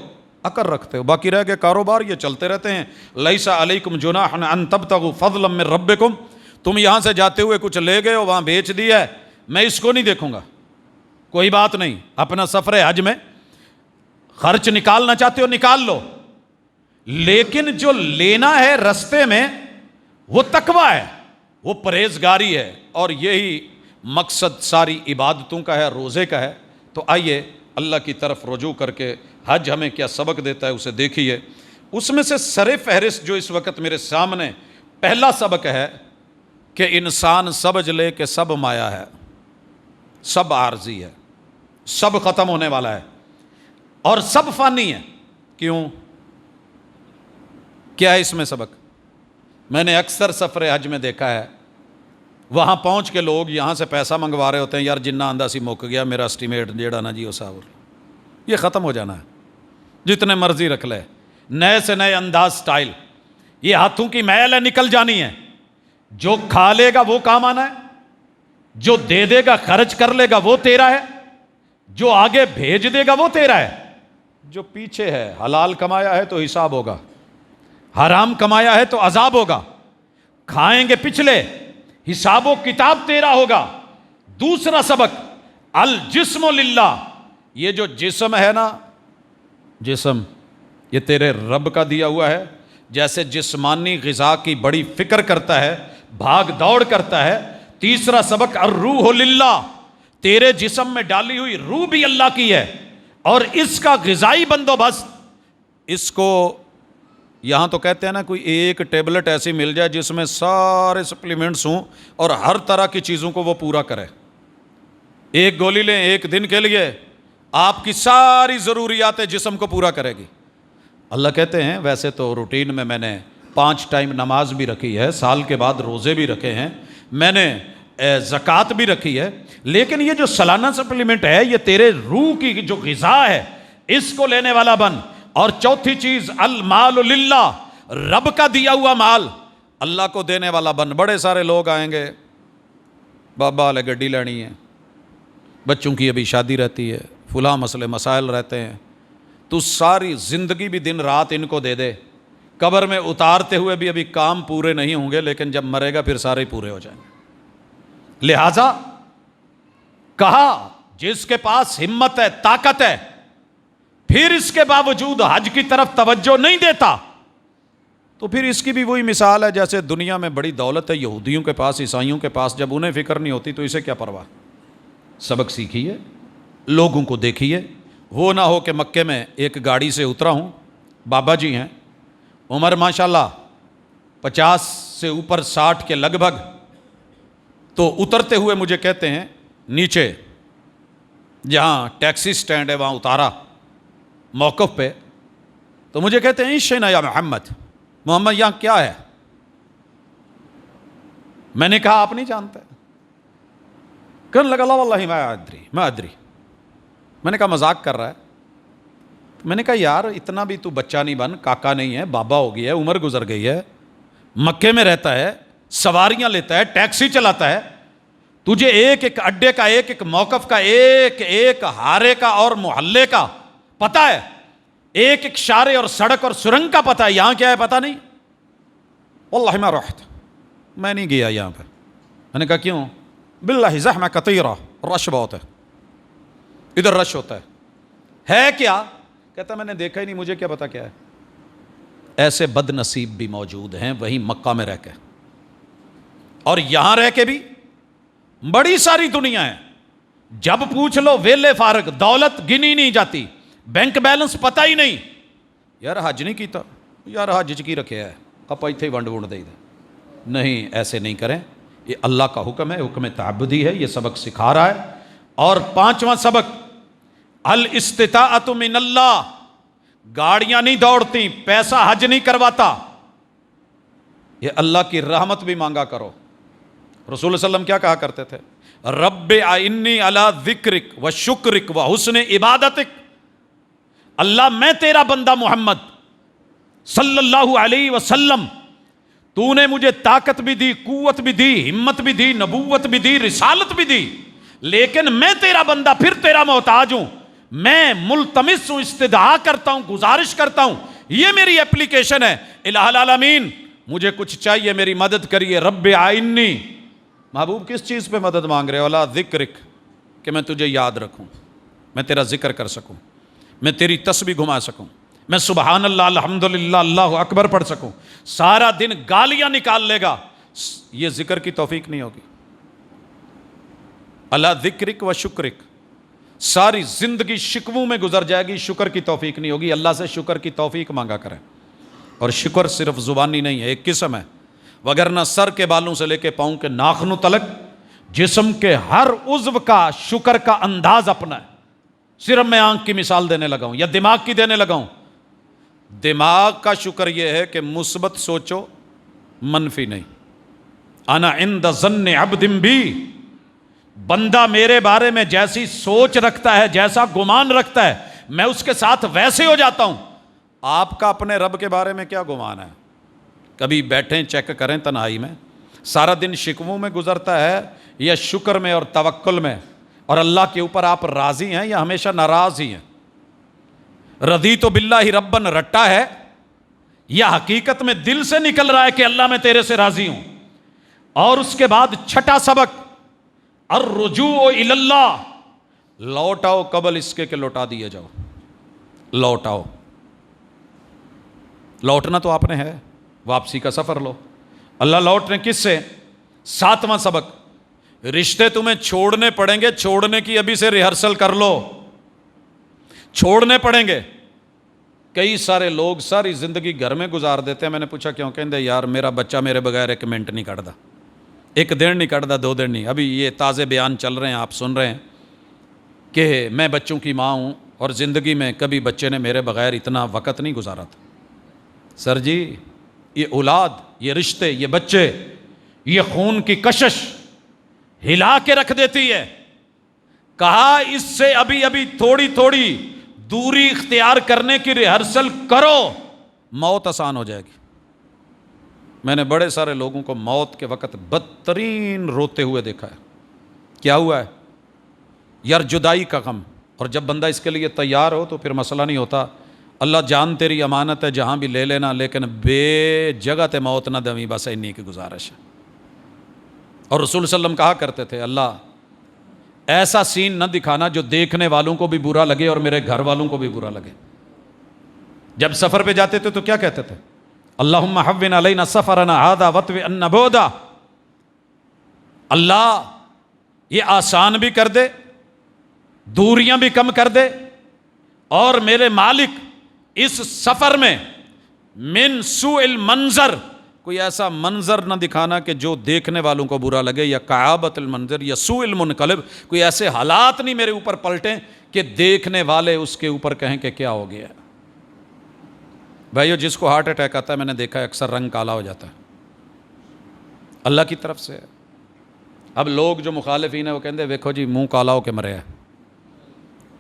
باقی رہ گئے کاروبار، یہ چلتے رہتے ہیں. لیس علیکم جناح ان تبتغوا فضلا من ربکم. تم یہاں سے جاتے ہوئے کچھ لے گئے ہو، وہاں بیچ دیا ہے، میں اس کو نہیں دیکھوں گا، کوئی بات نہیں. اپنا سفر حج میں خرچ نکالنا چاہتے ہو نکال لو، لیکن جو لینا ہے رستے میں وہ تقوی ہے، وہ پرہیزگاری ہے. اور یہی مقصد ساری عبادتوں کا ہے، روزے کا ہے. تو آئیے اللہ کی طرف رجوع کر کے حج ہمیں کیا سبق دیتا ہے اسے دیکھیے. اس میں سے سر فہرست جو اس وقت میرے سامنے پہلا سبق ہے کہ انسان سمجھ لے کہ سب مایا ہے، سب عارضی ہے، سب ختم ہونے والا ہے اور سب فانی ہے. کیوں؟ کیا ہے اس میں سبق؟ میں نے اکثر سفر حج میں دیکھا ہے، وہاں پہنچ کے لوگ یہاں سے پیسہ منگوا رہے ہوتے ہیں. یار جنہ آندہ سی مک گیا میرا اسٹیمیٹ جیڑا نا جی وہ صاحب، یہ ختم ہو جانا ہے، جتنے مرضی رکھ لے، نئے سے نئے انداز سٹائل. یہ ہاتھوں کی میل ہے، نکل جانی ہے. جو کھا لے گا وہ کام آنا ہے، جو دے دے گا خرچ کر لے گا وہ تیرا ہے، جو آگے بھیج دے گا وہ تیرا ہے. جو پیچھے ہے، حلال کمایا ہے تو حساب ہوگا، حرام کمایا ہے تو عذاب ہوگا. کھائیں گے پچھلے، حساب و کتاب تیرا ہوگا. دوسرا سبق الجسم للہ. یہ جو جسم ہے نا، جسم یہ تیرے رب کا دیا ہوا ہے. جیسے جسمانی غذا کی بڑی فکر کرتا ہے، بھاگ دوڑ کرتا ہے. تیسرا سبق الروح للہ. تیرے جسم میں ڈالی ہوئی روح بھی اللہ کی ہے، اور اس کا غذائی بندوبست، اس کو یہاں تو کہتے ہیں نا کوئی ایک ٹیبلٹ ایسی مل جائے جس میں سارے سپلیمنٹس ہوں اور ہر طرح کی چیزوں کو وہ پورا کرے. ایک گولی لیں ایک دن کے لیے، آپ کی ساری ضروریات جسم کو پورا کرے گی. اللہ کہتے ہیں ویسے تو روٹین میں نے 5 ٹائم نماز بھی رکھی ہے، سال کے بعد روزے بھی رکھے ہیں، میں نے زکوٰۃ بھی رکھی ہے، لیکن یہ جو سالانہ سپلیمنٹ ہے یہ تیرے روح کی جو غذا ہے اس کو لینے والا بن. اور چوتھی چیز المال للہ. رب کا دیا ہوا مال اللہ کو دینے والا بن. بڑے سارے لوگ آئیں گے، بابا لے گڈی لینی ہے، بچوں کی ابھی شادی رہتی ہے، فلاں مسئلے مسائل رہتے ہیں. تو ساری زندگی بھی دن رات ان کو دے دے، قبر میں اتارتے ہوئے بھی ابھی کام پورے نہیں ہوں گے، لیکن جب مرے گا پھر سارے پورے ہو جائیں گے. لہذا کہا جس کے پاس ہمت ہے، طاقت ہے، پھر اس کے باوجود حج کی طرف توجہ نہیں دیتا، تو پھر اس کی بھی وہی مثال ہے جیسے دنیا میں بڑی دولت ہے یہودیوں کے پاس، عیسائیوں کے پاس، جب انہیں فکر نہیں ہوتی تو اسے کیا پرواہ. سبق سیکھیے، لوگوں کو دیکھیے. وہ نہ ہو کہ مکے میں ایک گاڑی سے اترا ہوں، بابا جی ہیں، عمر ماشاءاللہ 50 سے اوپر 60 کے لگ بھگ، تو اترتے ہوئے مجھے کہتے ہیں نیچے جہاں ٹیکسی سٹینڈ ہے وہاں اتارا موقف پہ، تو مجھے کہتے ہیں شینا یا محمد یہاں کیا ہے؟ میں نے کہا آپ نہیں جانتے؟ کہنے لگا لا واللہ ما ادری. میں نے کہا مذاق کر رہا ہے؟ میں نے کہا یار اتنا بھی تو بچہ نہیں بن، کاکا نہیں ہے، بابا ہو گیا ہے، عمر گزر گئی ہے، مکے میں رہتا ہے، سواریاں لیتا ہے، ٹیکسی چلاتا ہے، تجھے ایک ایک اڈے کا، ایک ایک موقف کا، ایک ایک ہارے کا اور محلے کا پتہ ہے، ایک ایک شارے اور سڑک اور سرنگ کا پتہ ہے، یہاں کیا ہے پتہ نہیں؟ واللہ ما رحت، میں نہیں گیا یہاں پر۔ میں نے کہا کیوں؟ باللہ زحمہ کثیرہ، رش بہت ہے، ادھر رش ہوتا ہے کیا؟ کہتا میں نے دیکھا ہی نہیں، مجھے کیا پتا کیا ہے۔ ایسے بد نصیب بھی موجود ہیں وہیں مکہ میں رہ کے، اور یہاں رہ کے بھی بڑی ساری دنیا ہے، جب پوچھ لو ویلے فارغ، دولت گنی نہیں جاتی، بینک بیلنس پتہ ہی نہیں، یار حج نہیں کیتا، یار حج کی رکھے ہے، کپا اتھے ہی ونڈ وونڈ دے دے۔ نہیں، ایسے نہیں کریں، یہ اللہ کا حکم ہے، حکم تعبدی ہے، یہ سبق سکھا رہا ہے۔ اور 5واں سبق، الاستطاعت من اللہ، گاڑیاں نہیں دوڑتی، پیسہ حج نہیں کرواتا، یہ اللہ کی رحمت بھی مانگا کرو۔ رسول صلی اللہ علیہ وسلم کیا کہا کرتے تھے؟ رب اعنی علی ذکرک و شکرک و حسن عبادتک، اللہ میں تیرا بندہ محمد صلی اللہ علیہ وسلم، تو نے مجھے طاقت بھی دی، قوت بھی دی، ہمت بھی دی، نبوت بھی دی، رسالت بھی دی، لیکن میں تیرا بندہ پھر تیرا محتاج ہوں، میں ملتمس ہوں، استدعا کرتا ہوں، گزارش کرتا ہوں، یہ میری اپلیکیشن ہے، الہ العالمین مجھے کچھ چاہیے، میری مدد کریے۔ رب اعنی، محبوب کس چیز پہ مدد مانگ رہے ہو؟ اللہ ذکرک، کہ میں تجھے یاد رکھوں، میں تیرا ذکر کر سکوں، میں تیری تسبیح گھما سکوں، میں سبحان اللہ، الحمدللہ، اللہ اکبر پڑھ سکوں۔ سارا دن گالیاں نکال لے گا، یہ ذکر کی توفیق نہیں ہوگی۔ اللہ ذکرک و شکرک، ساری زندگی شکووں میں گزر جائے گی، شکر کی توفیق نہیں ہوگی۔ اللہ سے شکر کی توفیق مانگا کریں، اور شکر صرف زبانی نہیں ہے، ایک قسم ہے، وگرنہ سر کے بالوں سے لے کے پاؤں کے ناخنوں تلک جسم کے ہر عضو کا شکر کا انداز اپنا ہے۔ صرف میں آنکھ کی مثال دینے لگا ہوں یا دماغ کی دینے لگا ہوں۔ دماغ کا شکر یہ ہے کہ مثبت سوچو، منفی نہیں۔ انا عند ظن عبد بی، بندہ میرے بارے میں جیسی سوچ رکھتا ہے، جیسا گمان رکھتا ہے، میں اس کے ساتھ ویسے ہو جاتا ہوں۔ آپ کا اپنے رب کے بارے میں کیا گمان ہے؟ کبھی بیٹھیں چیک کریں تنہائی میں، سارا دن شکووں میں گزرتا ہے یا شکر میں اور توکل میں؟ اور اللہ کے اوپر آپ راضی ہیں یا ہمیشہ ناراض ہی ہیں؟ رضیت باللہ ربن رٹا ہے یا حقیقت میں دل سے نکل رہا ہے کہ اللہ میں تیرے سے راضی ہوں؟ اور اس کے بعد 6واں سبق، الرجوع الی اللہ، لوٹ آؤ قبل اس کے کہ لوٹا دیے جاؤ۔ لوٹ آؤ، لوٹنا تو آپ نے ہے، واپسی کا سفر لو۔ اللہ لوٹنے کس سے؟ 7واں سبق، رشتے تمہیں چھوڑنے پڑیں گے، چھوڑنے کی ابھی سے ریہرسل کر لو، چھوڑنے پڑیں گے۔ کئی سارے لوگ ساری زندگی گھر میں گزار دیتے ہیں۔ میں نے پوچھا کیوں؟ کہندے یار میرا بچہ میرے بغیر ایک منٹ نہیں کٹدا، ایک دن نہیں کٹدا، 2 دن نہیں۔ ابھی یہ تازے بیان چل رہے ہیں، آپ سن رہے ہیں کہ میں بچوں کی ماں ہوں اور زندگی میں کبھی بچے نے میرے بغیر اتنا وقت نہیں گزارا تھا۔ سر جی، یہ اولاد، یہ رشتے، یہ بچے، یہ خون کی کشش ہلا کے رکھ دیتی ہے۔ کہا اس سے ابھی ابھی تھوڑی تھوڑی دوری اختیار کرنے کی ریہرسل کرو، موت آسان ہو جائے گی۔ میں نے بڑے سارے لوگوں کو موت کے وقت بدترین روتے ہوئے دیکھا ہے۔ کیا ہوا ہے؟ یار جدائی کا غم، اور جب بندہ اس کے لیے تیار ہو تو پھر مسئلہ نہیں ہوتا۔ اللہ جان تیری امانت ہے، جہاں بھی لے لینا، لیکن بے جگہ تے موت نہ دمی، بس انی کی گزارش ہے۔ اور رسول صلی اللہ علیہ وسلم کہا کرتے تھے، اللہ ایسا سین نہ دکھانا جو دیکھنے والوں کو بھی برا لگے اور میرے گھر والوں کو بھی برا لگے۔ جب سفر پہ جاتے تھے تو کیا کہتے تھے؟ اللہم حون علینا سفرنا ھذا وطو عنا بعدا، اللہ یہ آسان بھی کر دے، دوریاں بھی کم کر دے، اور میرے مالک اس سفر میں من سوء المنظر، کوئی ایسا منظر نہ دکھانا کہ جو دیکھنے والوں کو برا لگے، یا کعابت المنظر یا سوء المنقلب، کوئی ایسے حالات نہیں میرے اوپر پلٹیں کہ دیکھنے والے اس کے اوپر کہیں کہ کیا ہو گیا ہے۔ بھائیو، جس کو ہارٹ اٹیک آتا ہے، میں نے دیکھا ہے اکثر رنگ کالا ہو جاتا ہے، اللہ کی طرف سے۔ اب لوگ جو مخالفین ہیں وہ کہتے ہیں ویکھو جی منہ کالا ہو کے مرے ہے،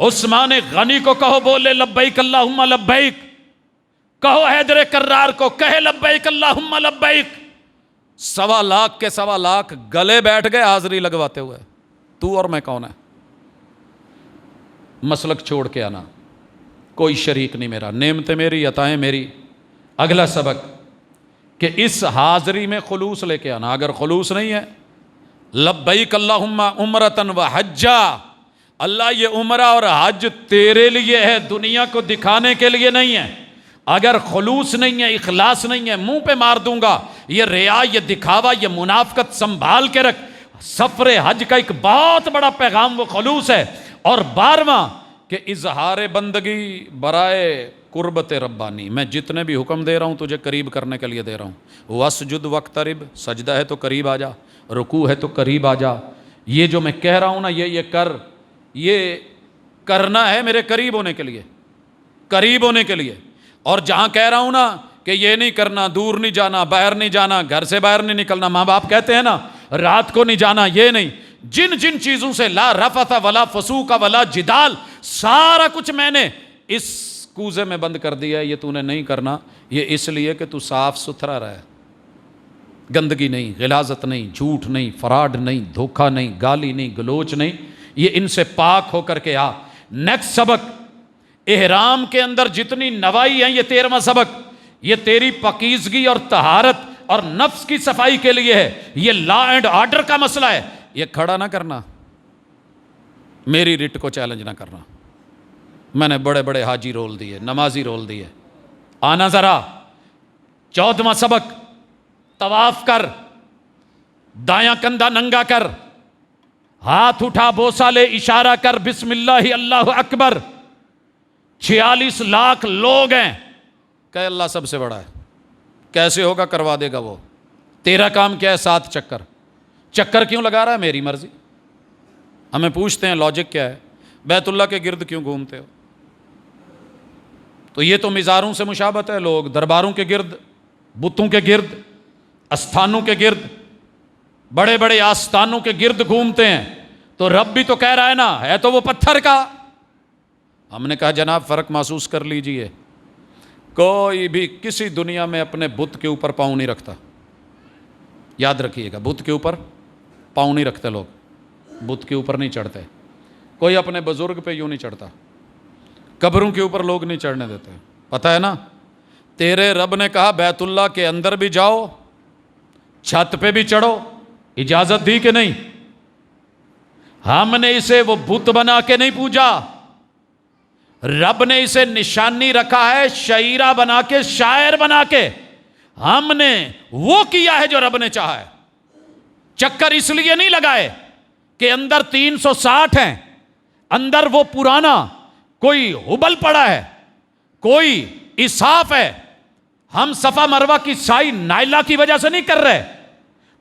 عثمان غنی کو کہو بولے لبیک اللہم لبیک، کہو حیدر کرار کو کہے لبیک اللہم لبیک، 1.25 کے 1.25 گلے بیٹھ گئے حاضری لگواتے ہوئے، تو اور میں کون ہے؟ مسلک چھوڑ کے آنا، کوئی شریک نہیں میرا، نعمتیں میری، عطائیں میری۔ اگلا سبق کہ اس حاضری میں خلوص لے کے آنا، اگر خلوص نہیں ہے لبیک اللہم عمرتن و حجا، اللہ یہ عمرہ اور حج تیرے لیے ہے، دنیا کو دکھانے کے لیے نہیں ہے۔ اگر خلوص نہیں ہے، اخلاص نہیں ہے، منہ پہ مار دوں گا، یہ ریا، یہ دکھاوا، یہ منافقت سنبھال کے رکھ۔ سفر حج کا ایک بہت بڑا پیغام وہ خلوص ہے۔ اور 12واں کہ اظہار بندگی برائے قربت ربانی، میں جتنے بھی حکم دے رہا ہوں تجھے قریب کرنے کے لیے دے رہا ہوں۔ واسجد واقترب، سجدہ ہے تو قریب آ جا، رکوع ہے تو قریب آ جا، یہ جو میں کہہ رہا ہوں نا، یہ کر، یہ کرنا ہے میرے قریب ہونے کے لیے، قریب ہونے کے لیے۔ اور جہاں کہہ رہا ہوں نا کہ یہ نہیں کرنا، دور نہیں جانا، باہر نہیں جانا، گھر سے باہر نہیں نکلنا، ماں باپ کہتے ہیں نا رات کو نہیں جانا، یہ نہیں، جن جن چیزوں سے لا رفث ولا فسوق ولا جدال، سارا کچھ میں نے اس کوزے میں بند کر دیا ہے، یہ تو نے نہیں کرنا، یہ اس لیے کہ تو صاف ستھرا رہے، گندگی نہیں، غلاظت نہیں، جھوٹ نہیں، فراڈ نہیں، دھوکہ نہیں، گالی نہیں، گلوچ نہیں، یہ ان سے پاک ہو کر کے آ۔ نیکسٹ سبق، احرام کے اندر جتنی نوائی ہیں، یہ 13واں سبق، یہ تیری پاکیزگی اور طہارت اور نفس کی صفائی کے لیے ہے، یہ لا اینڈ آرڈر کا مسئلہ ہے، یہ کھڑا نہ کرنا، میری رٹ کو چیلنج نہ کرنا۔ میں نے بڑے بڑے حاجی رول دیے، نمازی رول دیے، آنا ذرا۔ 14واں سبق، طواف کر، دایاں کندھا ننگا کر، ہاتھ اٹھا بوسہ لے، اشارہ کر، بسم اللہ اللہ اکبر۔ 46 لاکھ لوگ ہیں، کہ اللہ سب سے بڑا ہے، کیسے ہوگا؟ کروا دے گا وہ۔ تیرا کام کیا ہے؟ 7 چکر۔ چکر کیوں لگا رہا ہے؟ میری مرضی۔ ہمیں پوچھتے ہیں لاجک کیا ہے؟ بیت اللہ کے گرد کیوں گھومتے ہو؟ تو یہ تو مزاروں سے مشابہت ہے، لوگ درباروں کے گرد، بتوں کے گرد، استھانوں کے گرد، بڑے بڑے آستانوں کے گرد گھومتے ہیں، تو رب بھی تو کہہ رہا ہے نا، ہے تو وہ پتھر کا۔ ہم نے کہا جناب فرق محسوس کر لیجئے، کوئی بھی کسی دنیا میں اپنے بت کے اوپر پاؤں نہیں رکھتا، یاد رکھیے گا، بت کے اوپر پاؤں نہیں رکھتے لوگ، بت کے اوپر نہیں چڑھتے، کوئی اپنے بزرگ پہ یوں نہیں چڑھتا، قبروں کے اوپر لوگ نہیں چڑھنے دیتے، پتہ ہے نا؟ تیرے رب نے کہا بیت اللہ کے اندر بھی جاؤ، چھت پہ بھی چڑھو، اجازت دی کہ نہیں؟ ہم نے اسے وہ بت بنا کے نہیں پوجا، رب نے اسے نشانی رکھا ہے شعیرہ بنا کے، شاعر بنا کے، ہم نے وہ کیا ہے جو رب نے چاہا ہے۔ چکر اس لیے نہیں لگائے کہ اندر 360 ہیں، اندر وہ پرانا کوئی ہبل پڑا ہے، کوئی اسحاف ہے۔ ہم صفا مروہ کی سائی نائلہ کی وجہ سے نہیں کر رہے،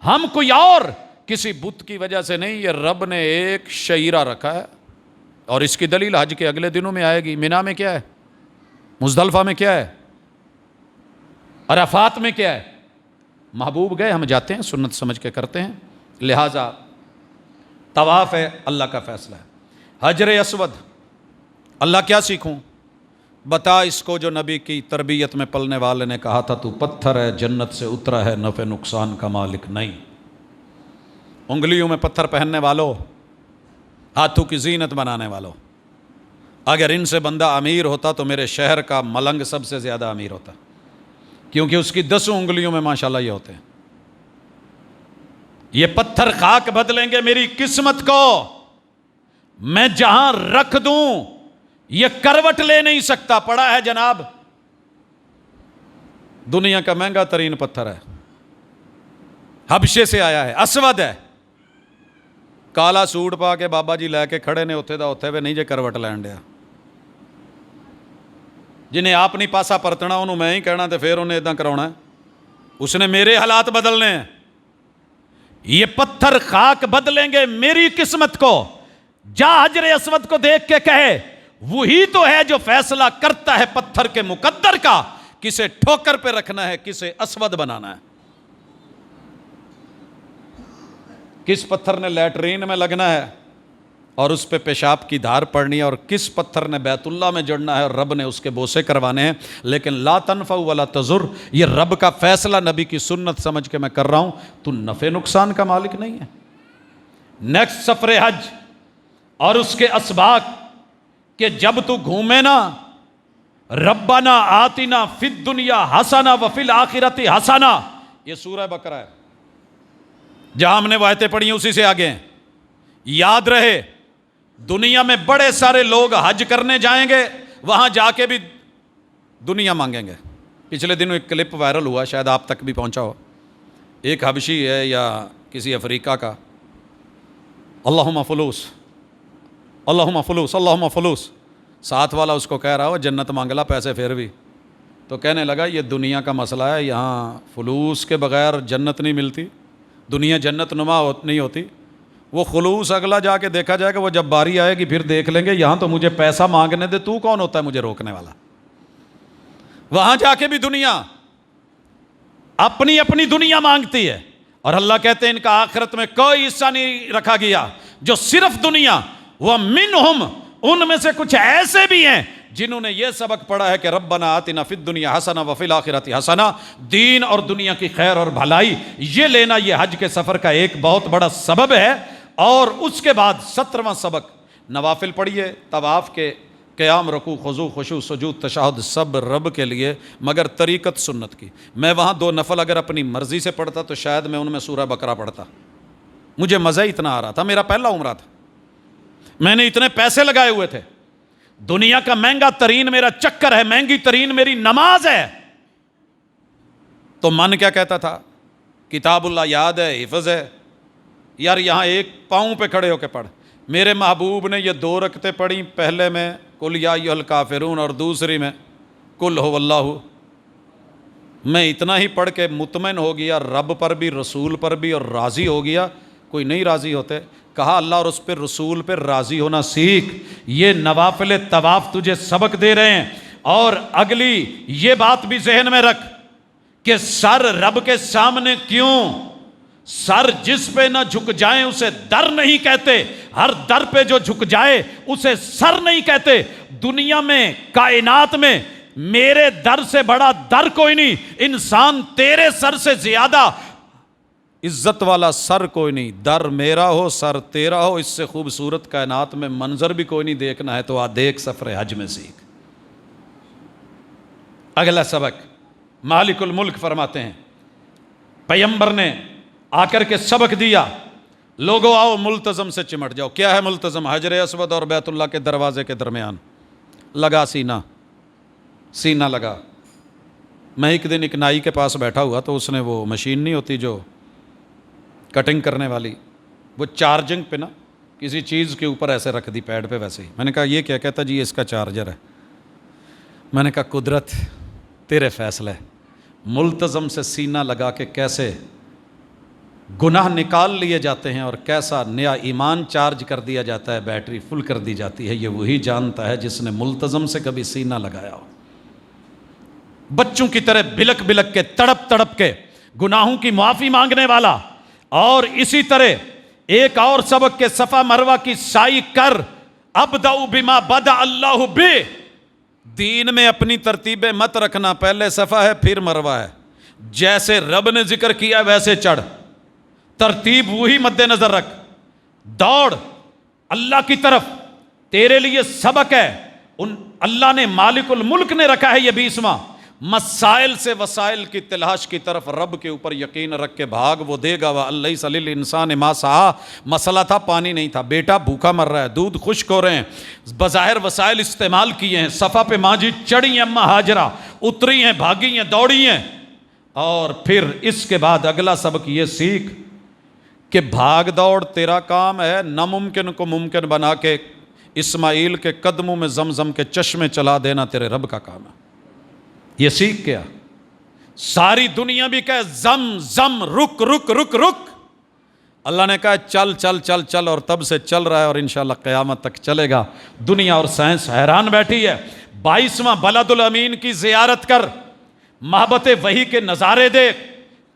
ہم کوئی اور کسی بت کی وجہ سے نہیں، یہ رب نے ایک شعیرہ رکھا ہے، اور اس کی دلیل حج کے اگلے دنوں میں آئے گی۔ مینا میں کیا ہے؟ مزدلفہ میں کیا ہے؟ عرفات میں کیا ہے؟ محبوب گئے، ہم جاتے ہیں، سنت سمجھ کے کرتے ہیں، لہٰذا طواف ہے، اللہ کا فیصلہ ہے۔ حجر اسود، اللہ کیا سیکھوں؟ بتا اس کو جو نبی کی تربیت میں پلنے والے نے کہا تھا، تو پتھر ہے، جنت سے اترا ہے، نفع نقصان کا مالک نہیں۔ انگلیوں میں پتھر پہننے والوں، ہاتھوں کی زینت بنانے والوں، اگر ان سے بندہ امیر ہوتا تو میرے شہر کا ملنگ سب سے زیادہ امیر ہوتا، کیونکہ اس کی 10 انگلیوں میں ماشاءاللہ یہ ہوتے ہیں۔ یہ پتھر خاک بدلیں گے میری قسمت کو، میں جہاں رکھ دوں یہ کروٹ لے نہیں سکتا۔ پڑا ہے جناب، دنیا کا مہنگا ترین پتھر ہے، حبشے سے آیا ہے، اسود ہے، کالا سوٹ پا کے بابا جی لے کے کھڑے نے اتھے دا اتھے وے نہیں جے کروٹ لین دیا، جنہیں آپ نہیں پاسا پرتنا انہوں میں ہی کہنا تے پھر انہیں ادھا کراؤنا ہے، اس نے میرے حالات بدلنے ہیں۔ یہ پتھر خاک بدلیں گے میری قسمت کو۔ جا حجر اسود کو دیکھ کے کہے وہی تو ہے جو فیصلہ کرتا ہے پتھر کے مقدر کا، کسے ٹھوکر پہ رکھنا ہے، کسے اسود بنانا ہے، کس پتھر نے لیٹرین میں لگنا ہے، اور اس پہ پیشاب کی دھار پڑنی ہے اور کس پتھر نے بیت اللہ میں جڑنا ہے اور رب نے اس کے بوسے کروانے ہیں، لیکن لا تنفع ولا تضر، یہ رب کا فیصلہ نبی کی سنت سمجھ کے میں کر رہا ہوں، تو نفع نقصان کا مالک نہیں ہے۔ نیکسٹ سفر حج اور اس کے اسباق کہ جب تو گھومے نا، ربنا آتنا فی الدنیا حسنہ وفی الآخرۃ حسنہ، یہ سورہ بقرہ ہے، جہاں ہم نے وہ آیتیں پڑھی ہیں اسی سے آگے ہیں۔ یاد رہے دنیا میں بڑے سارے لوگ حج کرنے جائیں گے، وہاں جا کے بھی دنیا مانگیں گے۔ پچھلے دنوں ایک کلپ وائرل ہوا، شاید آپ تک بھی پہنچا ہو، ایک حبشی ہے یا کسی افریقہ کا، اللہم فلوس اللہم فلوس اللہم فلوس، ساتھ والا اس کو کہہ رہا ہو جنت مانگلا پیسے پھر بھی، تو کہنے لگا یہ دنیا کا مسئلہ ہے، یہاں فلوس کے بغیر جنت نہیں ملتی، دنیا جنت نما نہیں ہوتی، وہ خلوص اگلا جا کے دیکھا جائے گا، وہ جب باری آئے گی پھر دیکھ لیں گے، یہاں تو مجھے پیسہ مانگنے دے، تو کون ہوتا ہے مجھے روکنے والا؟ وہاں جا کے بھی دنیا اپنی اپنی دنیا مانگتی ہے، اور اللہ کہتے ہیں ان کا آخرت میں کوئی حصہ نہیں رکھا گیا، جو صرف دنیا۔ وَمِنْهُمْ، ان میں سے کچھ ایسے بھی ہیں جنہوں نے یہ سبق پڑھا ہے کہ ربنا آتنا فی الدنیا حسنہ وفی الآخرۃ حسنہ، دین اور دنیا کی خیر اور بھلائی یہ لینا، یہ حج کے سفر کا ایک بہت بڑا سبب ہے۔ اور اس کے بعد 17واں سبق، نوافل پڑھیے، طواف کے قیام، رکوع، خضوع، خشوع، سجود، تشہد، سب رب کے لیے، مگر طریقت سنت کی۔ میں وہاں 2 نفل اگر اپنی مرضی سے پڑھتا تو شاید میں ان میں سورہ بقرہ پڑھتا، مجھے مزہ اتنا آ رہا تھا، میرا پہلا عمرہ تھا، میں نے اتنے پیسے لگائے ہوئے تھے، دنیا کا مہنگا ترین میرا چکر ہے، مہنگی ترین میری نماز ہے، تو من کیا کہتا تھا؟ کتاب اللہ یاد ہے، حفظ ہے، یار یہاں ایک پاؤں پہ کھڑے ہو کے پڑھ۔ میرے محبوب نے یہ 2 رکعتیں پڑھی، پہلے میں قل یا ایھا الکافرون اور دوسری میں قل ھو اللہ۔ میں اتنا ہی پڑھ کے مطمئن ہو گیا، رب پر بھی رسول پر بھی، اور راضی ہو گیا۔ کوئی نہیں راضی ہوتے، کہا اللہ اور اس پہ رسول پہ راضی ہونا سیکھ، یہ نوافل طواف تجھے سبق دے رہے ہیں۔ اور اگلی یہ بات بھی ذہن میں رکھ کہ سر رب کے سامنے کیوں؟ سر جس پہ نہ جھک جائیں اسے در نہیں کہتے، ہر در پہ جو جھک جائے اسے سر نہیں کہتے۔ دنیا میں، کائنات میں میرے در سے بڑا در کوئی نہیں، انسان تیرے سر سے زیادہ عزت والا سر کوئی نہیں، در میرا ہو سر تیرا ہو، اس سے خوبصورت کائنات میں منظر بھی کوئی نہیں دیکھنا ہے تو دیکھ سفر حج میں سیکھ۔ اگلا سبق، مالک الملک فرماتے ہیں، پیغمبر نے آ کر کے سبق دیا، لوگوں آؤ ملتزم سے چمٹ جاؤ۔ کیا ہے ملتزم؟ حجر اسود اور بیت اللہ کے دروازے کے درمیان لگا سینہ لگا۔ میں ایک دن ایک نائی کے پاس بیٹھا ہوا تو اس نے وہ مشین نہیں ہوتی جو کٹنگ کرنے والی، وہ چارجنگ پہ نا کسی چیز کے اوپر ایسے رکھ دی پیڈ پہ ویسے ہی۔ میں نے کہا یہ کیا؟ کہتا جی یہ اس کا چارجر ہے۔ میں نے کہا قدرت تیرے فیصلے، ملتزم سے سینہ لگا کے کیسے گناہ نکال لیے جاتے ہیں اور کیسا نیا ایمان چارج کر دیا جاتا ہے، بیٹری فل کر دی جاتی ہے، یہ وہی جانتا ہے جس نے ملتزم سے کبھی سینہ لگایا ہو۔ بچوں کی طرح بلک بلک کے، تڑپ تڑپ کے گناہوں کی معافی مانگنے والا۔ اور اسی طرح ایک اور سبق کے صفا مروہ کی سعی کر، ابدأ بما بدأ اللہ بہ، دین میں اپنی ترتیبیں مت رکھنا، پہلے صفا ہے پھر مروہ ہے، جیسے رب نے ذکر کیا ویسے چڑھ، ترتیب وہی مد نظر رکھ، دوڑ اللہ کی طرف، تیرے لیے سبق ہے۔ اللہ نے مالک الملک نے رکھا ہے یہ 20واں، مسائل سے وسائل کی تلاش کی طرف رب کے اوپر یقین رکھ کے بھاگ، وہ دے گا۔ وَأَلَّيْسَ لِلْإِنسَانِ مَا سَعَىٰ، مسئلہ تھا پانی نہیں تھا، بیٹا بھوکا مر رہا ہے، دودھ خشک ہو رہے ہیں، بظاہر وسائل استعمال کیے ہیں، صفا پہ ماں جی چڑھی ہیں، اماں ہاجرہ اتری ہیں، بھاگی ہیں، دوڑی ہیں۔ اور پھر اس کے بعد اگلا سبق یہ سیکھ کہ بھاگ دوڑ تیرا کام ہے، ناممکن کو ممکن بنا کے اسماعیل کے قدموں میں زمزم کے چشمے چلا دینا تیرے رب کا کام ہے۔ یہ سیکھ کیا؟ ساری دنیا بھی کہے زم زم، رک رک رک رک، اللہ نے کہا چل چل چل چل، اور تب سے چل رہا ہے اور انشاءاللہ قیامت تک چلے گا۔ دنیا اور سائنس حیران بیٹھی ہے۔ 22واں بلد الامین کی زیارت کر، محبت وحی کے نظارے دیکھ۔